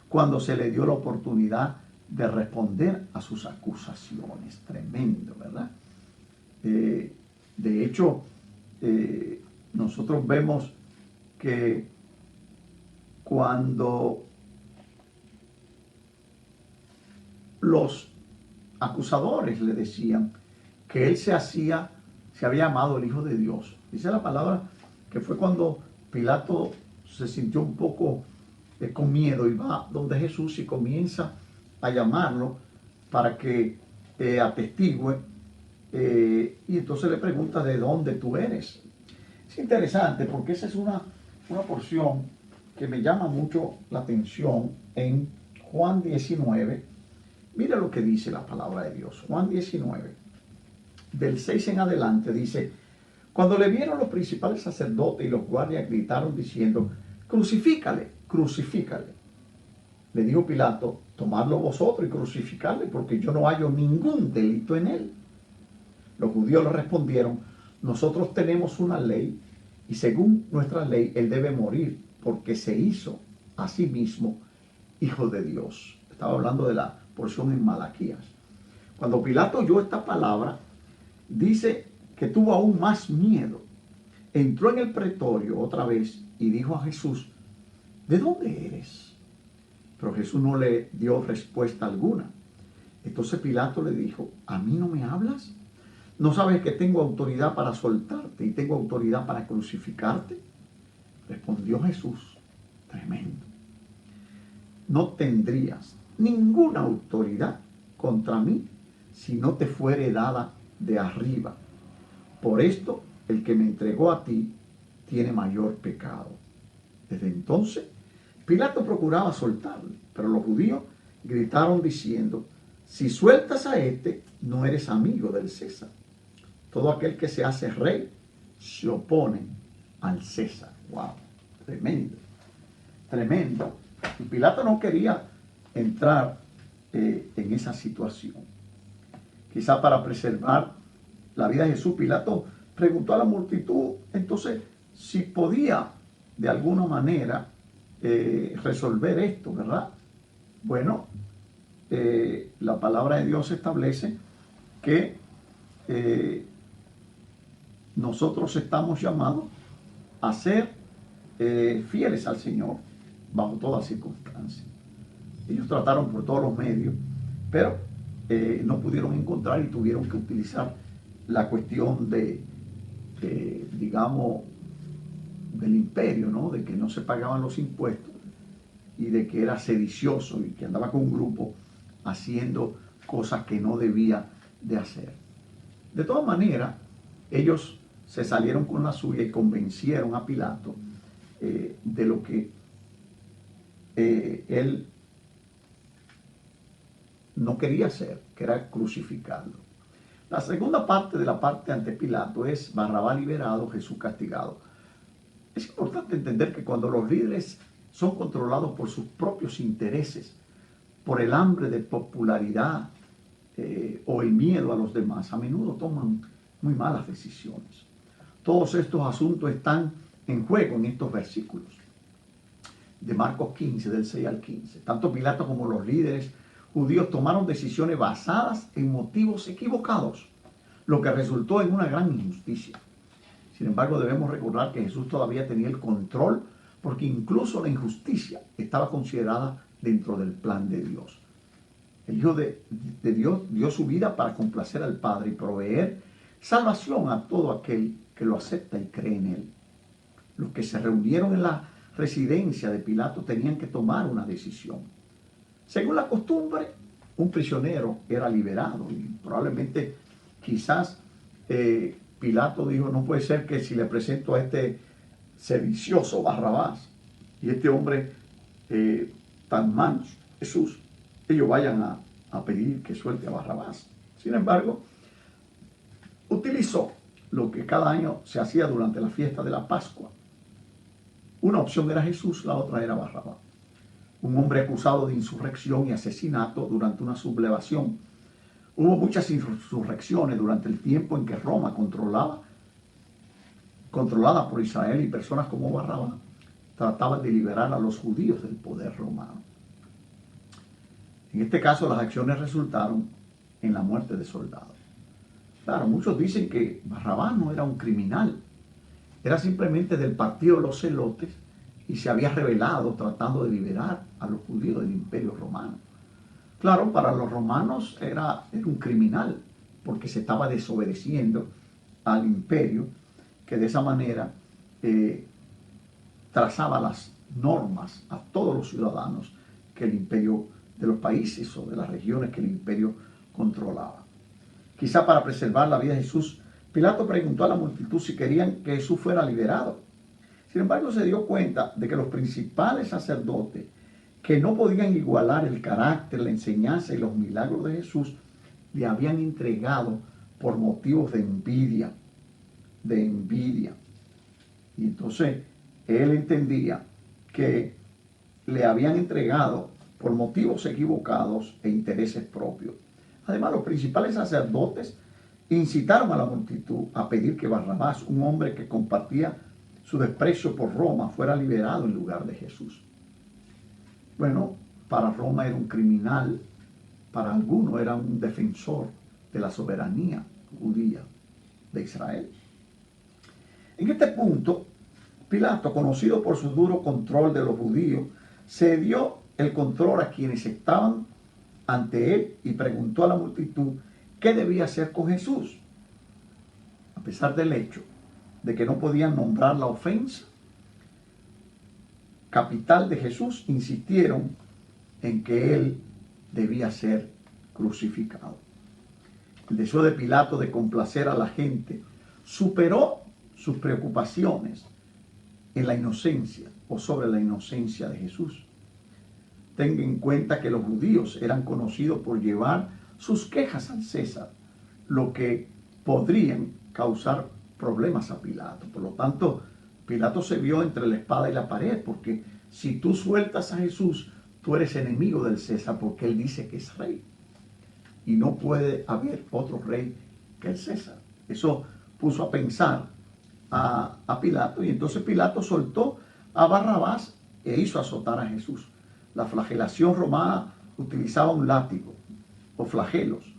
cuando se le dio la oportunidad de responder a sus acusaciones. Tremendo, ¿verdad? De hecho, nosotros vemos que cuando los acusadores le decían que él se había llamado el Hijo de Dios, dice la palabra que fue cuando Pilato se sintió un poco con miedo y va donde Jesús y comienza a llamarlo para que atestigue, y entonces le pregunta de dónde tú eres. Es interesante porque esa es una porción que me llama mucho la atención en Juan 19. Mira lo que dice la palabra de Dios. Juan 19, del 6 en adelante, dice: cuando le vieron los principales sacerdotes y los guardias, gritaron diciendo: crucifícale, crucifícale. Le dijo Pilato: tomadlo vosotros y crucificarle, porque yo no hallo ningún delito en él. Los judíos le respondieron: nosotros tenemos una ley, y según nuestra ley él debe morir, porque se hizo a sí mismo hijo de Dios. Estaba hablando de la porción en Malaquías. Cuando Pilato oyó esta palabra, dice que tuvo aún más miedo. Entró en el pretorio otra vez y dijo a Jesús: ¿de dónde eres? Pero Jesús no le dio respuesta alguna. Entonces Pilato le dijo: ¿a mí no me hablas? ¿No sabes que tengo autoridad para soltarte y tengo autoridad para crucificarte? Respondió Jesús, tremendo: no tendrías ninguna autoridad contra mí si no te fuere dada de arriba. Por esto, el que me entregó a ti tiene mayor pecado. Desde entonces, Pilato procuraba soltarle, pero los judíos gritaron diciendo: si sueltas a este, no eres amigo del César. Todo aquel que se hace rey se opone al César. ¡Wow! Tremendo, tremendo. Y Pilato no quería entrar en esa situación. Quizá para preservar la vida de Jesús, Pilato preguntó a la multitud entonces si podía de alguna manera resolver esto, ¿verdad? Bueno, la palabra de Dios establece que nosotros estamos llamados a ser fieles al Señor bajo todas circunstancias. Ellos trataron por todos los medios, pero no pudieron encontrar y tuvieron que utilizar la cuestión digamos, del imperio, ¿no? De que no se pagaban los impuestos y de que era sedicioso y que andaba con un grupo haciendo cosas que no debía de hacer. De todas maneras, ellos se salieron con la suya y convencieron a Pilato de lo que él no quería hacer, que era crucificarlo. La segunda parte de la parte ante Pilato es Barrabás liberado, Jesús castigado. Es importante entender que cuando los líderes son controlados por sus propios intereses, por el hambre de popularidad o el miedo a los demás, a menudo toman muy malas decisiones. Todos estos asuntos están en juego en estos versículos de Marcos 15, del 6 al 15. Tanto Pilato como los líderes judíos tomaron decisiones basadas en motivos equivocados, lo que resultó en una gran injusticia. Sin embargo, debemos recordar que Jesús todavía tenía el control, porque incluso la injusticia estaba considerada dentro del plan de Dios. El Hijo de Dios dio su vida para complacer al Padre y proveer salvación a todo aquel que lo acepta y cree en Él. Los que se reunieron en la residencia de Pilato tenían que tomar una decisión. Según la costumbre, un prisionero era liberado y probablemente, quizás, Pilato dijo: no puede ser que si le presento a este sedicioso Barrabás y este hombre tan manso, Jesús, ellos vayan a pedir que suelte a Barrabás. Sin embargo, utilizó lo que cada año se hacía durante la fiesta de la Pascua. Una opción era Jesús, la otra era Barrabás, un hombre acusado de insurrección y asesinato durante una sublevación. Hubo muchas insurrecciones durante el tiempo en que Roma controlada por Israel, y personas como Barrabás trataban de liberar a los judíos del poder romano. En este caso, las acciones resultaron en la muerte de soldados. Claro, muchos dicen que Barrabás no era un criminal, era simplemente del partido de los celotes y se había rebelado tratando de liberar a los judíos del imperio romano. Claro, para los romanos era un criminal, porque se estaba desobedeciendo al imperio, que de esa manera trazaba las normas a todos los ciudadanos que el imperio, de los países o de las regiones que el imperio controlaba. Quizá para preservar la vida de Jesús, Pilato preguntó a la multitud si querían que Jesús fuera liberado. Sin embargo, se dio cuenta de que los principales sacerdotes, que no podían igualar el carácter, la enseñanza y los milagros de Jesús, le habían entregado por motivos de envidia. Y entonces él entendía que le habían entregado por motivos equivocados e intereses propios. Además, los principales sacerdotes incitaron a la multitud a pedir que Barrabás, un hombre que compartía su desprecio por Roma, fuera liberado en lugar de Jesús. Bueno, para Roma era un criminal, para algunos era un defensor de la soberanía judía de Israel. En este punto, Pilato, conocido por su duro control de los judíos, cedió el control a quienes estaban ante él y preguntó a la multitud qué debía hacer con Jesús. A pesar del hecho de que no podían nombrar la ofensa, capital de Jesús insistieron en que él debía ser crucificado. El deseo de Pilato de complacer a la gente superó sus preocupaciones en la inocencia o sobre la inocencia de Jesús. Tenga en cuenta que los judíos eran conocidos por llevar sus quejas al César, lo que podrían causar problemas a Pilato. Por lo tanto, Pilato se vio entre la espada y la pared, porque si tú sueltas a Jesús, tú eres enemigo del César, porque él dice que es rey. Y no puede haber otro rey que el César. Eso puso a pensar a Pilato, y entonces Pilato soltó a Barrabás e hizo azotar a Jesús. La flagelación romana utilizaba un látigo o flagelos,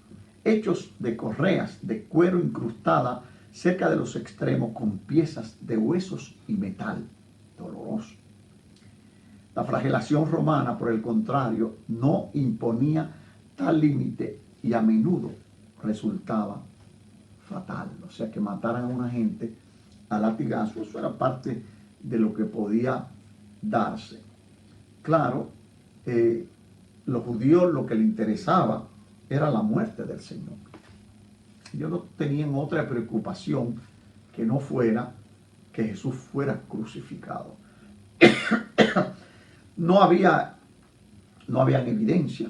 hechos de correas de cuero incrustada cerca de los extremos con piezas de huesos y metal, doloroso. La flagelación romana, por el contrario, no imponía tal límite y a menudo resultaba fatal. O sea, que mataran a una gente a latigazo, eso era parte de lo que podía darse. Claro, los judíos lo que les interesaba era la muerte del Señor. Ellos no tenían otra preocupación que no fuera que Jesús fuera crucificado. No habían evidencia,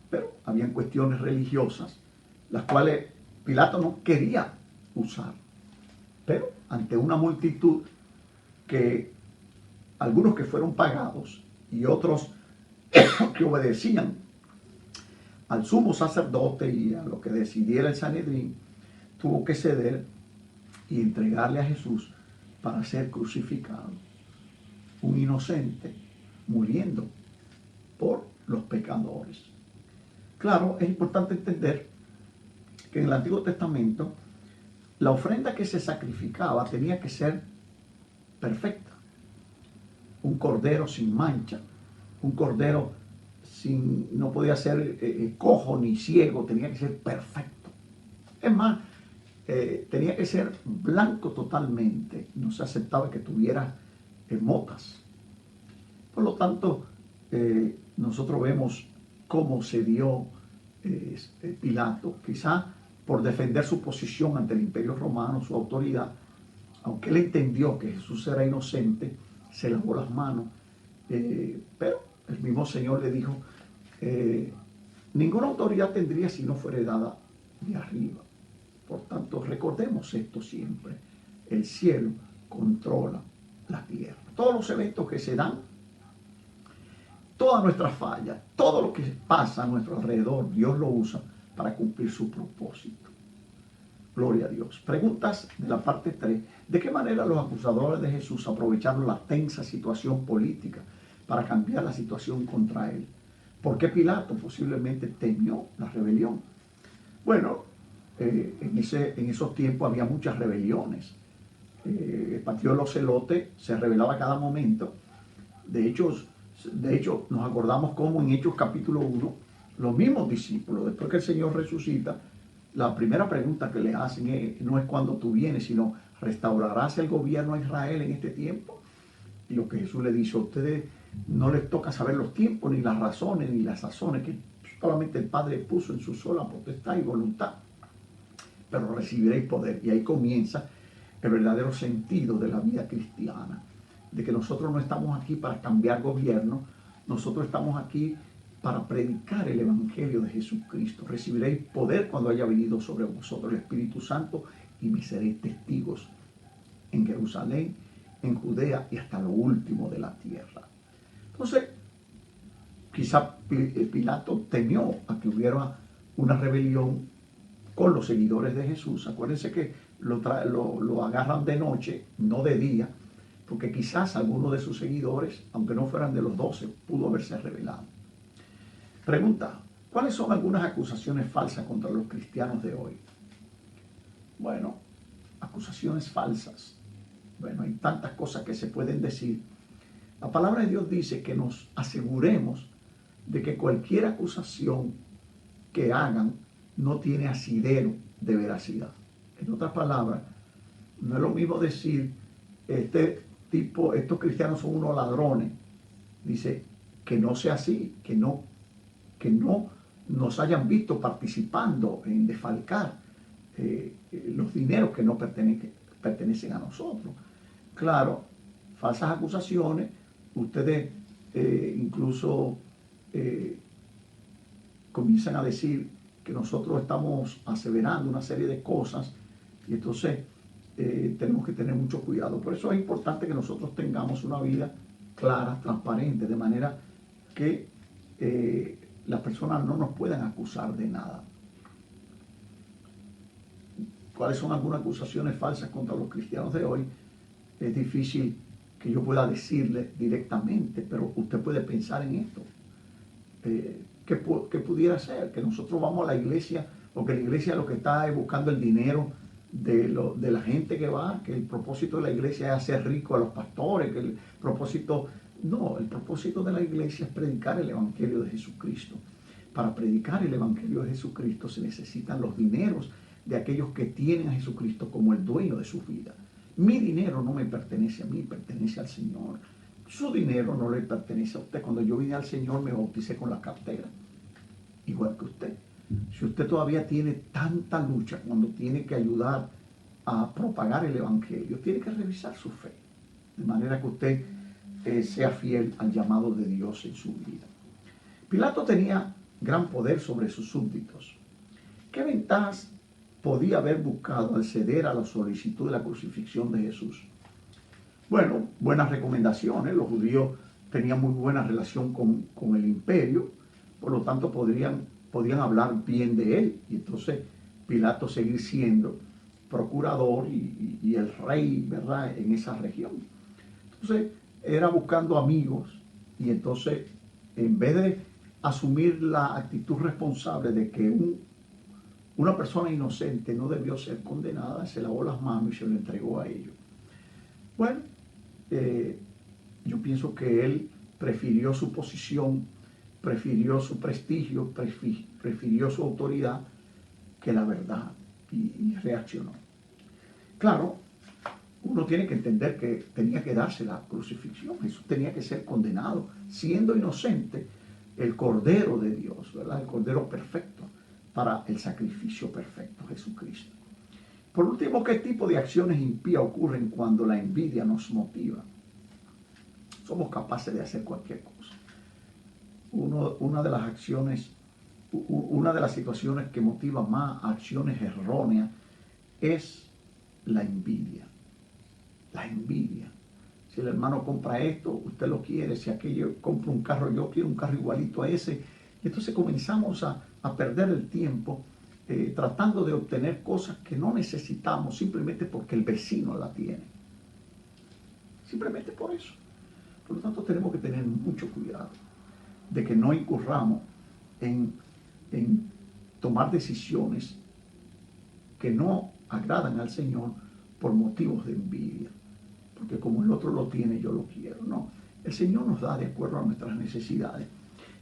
pero habían cuestiones religiosas, las cuales Pilato no quería usar. Pero ante una multitud que algunos que fueron pagados y otros que obedecían al sumo sacerdote y a lo que decidiera el Sanedrín, tuvo que ceder y entregarle a Jesús para ser crucificado. Un inocente muriendo por los pecadores. Claro, es importante entender que en el Antiguo Testamento la ofrenda que se sacrificaba tenía que ser perfecta. Un cordero sin mancha, un cordero no podía ser cojo ni ciego, tenía que ser perfecto. Es más, tenía que ser blanco totalmente, no se aceptaba que tuviera motas. Por lo tanto, nosotros vemos cómo se dio Pilato, quizá por defender su posición ante el Imperio Romano, su autoridad, aunque él entendió que Jesús era inocente, se lavó las manos, pero el mismo Señor le dijo, ninguna autoridad tendría si no fuera dada de arriba. Por tanto, recordemos esto siempre, el cielo controla la tierra. Todos los eventos que se dan, todas nuestras fallas, todo lo que pasa a nuestro alrededor, Dios lo usa para cumplir su propósito. Gloria a Dios. Preguntas de la parte 3. ¿De qué manera los acusadores de Jesús aprovecharon la tensa situación política para cambiar la situación contra él? ¿Por qué Pilato posiblemente temió la rebelión? Bueno, en esos tiempos había muchas rebeliones. El partido de los celotes se rebelaba a cada momento. De hecho, nos acordamos cómo en Hechos capítulo 1, los mismos discípulos, después que el Señor resucita, la primera pregunta que le hacen no es cuándo tú vienes, sino ¿restaurarás el gobierno a Israel en este tiempo? Y lo que Jesús le dice, a ustedes no les toca saber los tiempos, ni las razones, ni las sazones, que solamente el Padre puso en su sola potestad y voluntad. Pero recibiréis poder. Y ahí comienza el verdadero sentido de la vida cristiana, de que nosotros no estamos aquí para cambiar gobierno, nosotros estamos aquí para predicar el Evangelio de Jesucristo. Recibiréis poder cuando haya venido sobre vosotros el Espíritu Santo y me seréis testigos en Jerusalén, en Judea y hasta lo último de la tierra. Entonces, quizá Pilato temió a que hubiera una rebelión con los seguidores de Jesús. Acuérdense que lo agarran de noche, no de día, porque quizás alguno de sus seguidores, aunque no fueran de los 12, pudo haberse rebelado. Pregunta, ¿cuáles son algunas acusaciones falsas contra los cristianos de hoy? Bueno, acusaciones falsas. Bueno, hay tantas cosas que se pueden decir. La palabra de Dios dice que nos aseguremos de que cualquier acusación que hagan no tiene asidero de veracidad. En otras palabras, no es lo mismo decir, estos cristianos son unos ladrones. Dice que no sea así, que no nos hayan visto participando en desfalcar los dineros que no pertenecen a nosotros. Claro, falsas acusaciones, ustedes incluso comienzan a decir que nosotros estamos aseverando una serie de cosas y entonces tenemos que tener mucho cuidado. Por eso es importante que nosotros tengamos una vida clara, transparente, de manera que las personas no nos puedan acusar de nada. ¿Cuáles son algunas acusaciones falsas contra los cristianos de hoy? Es difícil que yo pueda decirle directamente, pero usted puede pensar en esto. ¿Qué pudiera ser? Que nosotros vamos a la iglesia, o que la iglesia lo que está es buscando el dinero de la gente que va, que el propósito de la iglesia es hacer rico a los pastores, que el propósito de la iglesia es predicar el evangelio de Jesucristo. Para predicar el evangelio de Jesucristo se necesitan los dineros de aquellos que tienen a Jesucristo como el dueño de su vida. Mi dinero no me pertenece a mí, pertenece al Señor. Su dinero no le pertenece a usted. Cuando yo vine al Señor me bauticé con la cartera, igual que usted. Si usted todavía tiene tanta lucha cuando tiene que ayudar a propagar el evangelio, tiene que revisar su fe, de manera que usted sea fiel al llamado de Dios en su vida. Pilato tenía gran poder sobre sus súbditos. ¿Qué ventajas podía haber buscado al ceder a la solicitud de la crucifixión de Jesús? Bueno, buenas recomendaciones. Los judíos tenían muy buena relación con el imperio, por lo tanto podían hablar bien de él, y entonces Pilato seguir siendo procurador y el rey, ¿verdad?, en esa región. Entonces era buscando amigos, y entonces en vez de asumir la actitud responsable de que una persona inocente no debió ser condenada, se lavó las manos y se lo entregó a ellos. Bueno, yo pienso que él prefirió su posición, prefirió su prestigio, prefirió su autoridad que la verdad, y reaccionó. Claro, uno tiene que entender que tenía que darse la crucifixión. Jesús tenía que ser condenado, siendo inocente, el Cordero de Dios, ¿verdad? El Cordero perfecto para el sacrificio perfecto, Jesucristo. Por último, ¿qué tipo de acciones impías ocurren cuando la envidia nos motiva? Somos capaces de hacer cualquier cosa. Una de las acciones, una de las situaciones que motiva más acciones erróneas es la envidia. La envidia. Si el hermano compra esto, usted lo quiere. Si aquello compra un carro, yo quiero un carro igualito a ese. Y entonces comenzamos a perder el tiempo tratando de obtener cosas que no necesitamos simplemente porque el vecino la tiene. Simplemente por eso. Por lo tanto, tenemos que tener mucho cuidado de que no incurramos en tomar decisiones que no agradan al Señor por motivos de envidia. Porque como el otro lo tiene, yo lo quiero. No, el Señor nos da de acuerdo a nuestras necesidades.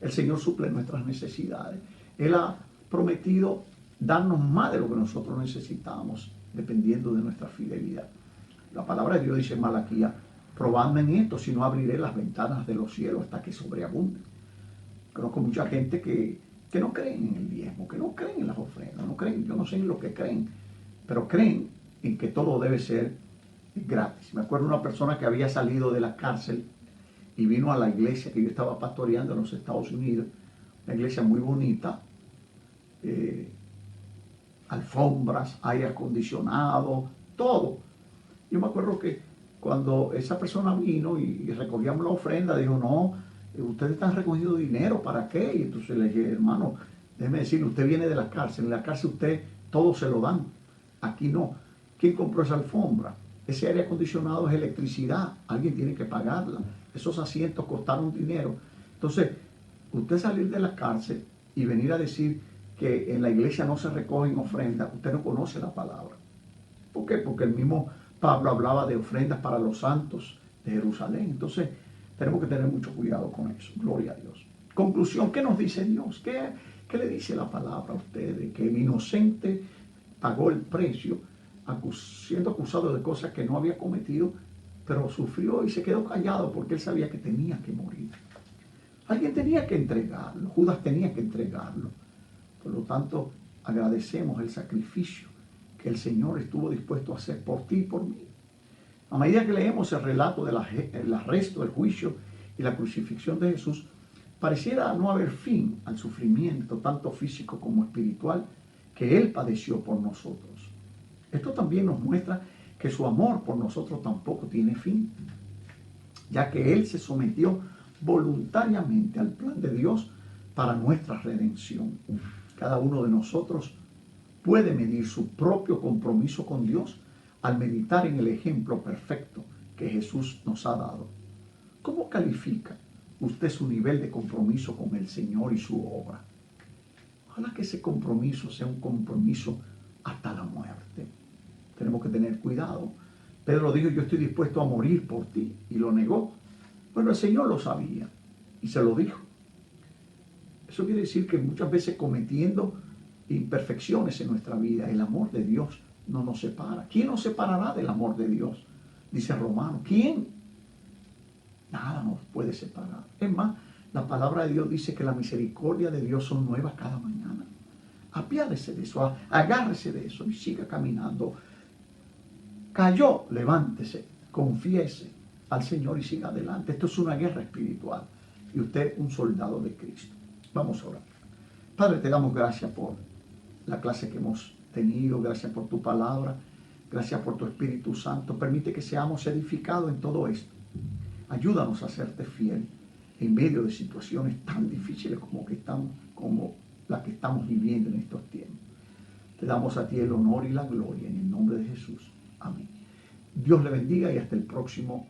El Señor suple nuestras necesidades. Él ha prometido darnos más de lo que nosotros necesitamos, dependiendo de nuestra fidelidad. La palabra de Dios dice en Malaquía: probadme en esto, si no abriré las ventanas de los cielos hasta que sobreabunden. Conozco mucha gente que no creen en el diezmo, que no creen en las ofrendas, no creen, yo no sé en lo que creen, pero creen en que todo debe ser gratis. Me acuerdo de una persona que había salido de la cárcel y vino a la iglesia que yo estaba pastoreando en los Estados Unidos, una iglesia muy bonita, alfombras, aire acondicionado, todo. Yo me acuerdo que cuando esa persona vino y recogíamos la ofrenda, dijo: no, ustedes están recogiendo dinero, ¿para qué? Y entonces le dije: hermano, déjeme decirle, usted viene de la cárcel, en la cárcel usted todo se lo dan, aquí no. ¿Quién compró esa alfombra? Ese aire acondicionado es electricidad, alguien tiene que pagarla, esos asientos costaron dinero. Entonces, usted salir de la cárcel y venir a decir que en la iglesia no se recogen ofrendas, usted no conoce la palabra. ¿Por qué? Porque el mismo Pablo hablaba de ofrendas para los santos de Jerusalén. Entonces, tenemos que tener mucho cuidado con eso. Gloria a Dios. Conclusión, ¿qué nos dice Dios? ¿Qué le dice la palabra a ustedes? Que el inocente pagó el precio siendo acusado de cosas que no había cometido, pero sufrió y se quedó callado porque él sabía que tenía que morir. Alguien tenía que entregarlo, Judas tenía que entregarlo. Por lo tanto, agradecemos el sacrificio que el Señor estuvo dispuesto a hacer por ti y por mí. A medida que leemos el relato del arresto, el juicio y la crucifixión de Jesús, pareciera no haber fin al sufrimiento, tanto físico como espiritual, que Él padeció por nosotros. Esto también nos muestra que su amor por nosotros tampoco tiene fin, ya que Él se sometió voluntariamente al plan de Dios para nuestra redención. Cada uno de nosotros puede medir su propio compromiso con Dios al meditar en el ejemplo perfecto que Jesús nos ha dado. ¿Cómo califica usted su nivel de compromiso con el Señor y su obra? Ojalá que ese compromiso sea un compromiso hasta la muerte. Tenemos que tener cuidado. Pedro dijo, yo estoy dispuesto a morir por ti, y lo negó. Bueno, el Señor lo sabía y se lo dijo. Eso quiere decir que muchas veces cometiendo imperfecciones en nuestra vida, el amor de Dios no nos separa. ¿Quién nos separará del amor de Dios? Dice Romano. ¿Quién? Nada nos puede separar. Es más, la palabra de Dios dice que la misericordia de Dios son nuevas cada mañana. Apiádese de eso, agárrese de eso y siga caminando. Cayó, levántese, confiese al Señor y siga adelante. Esto es una guerra espiritual y usted un soldado de Cristo. Vamos a orar. Padre, te damos gracias por la clase que hemos tenido, gracias por tu palabra, gracias por tu Espíritu Santo. Permite que seamos edificados en todo esto. Ayúdanos a serte fiel en medio de situaciones tan difíciles como la que estamos viviendo en estos tiempos. Te damos a ti el honor y la gloria en el nombre de Jesús. Amén. Dios le bendiga y hasta el próximo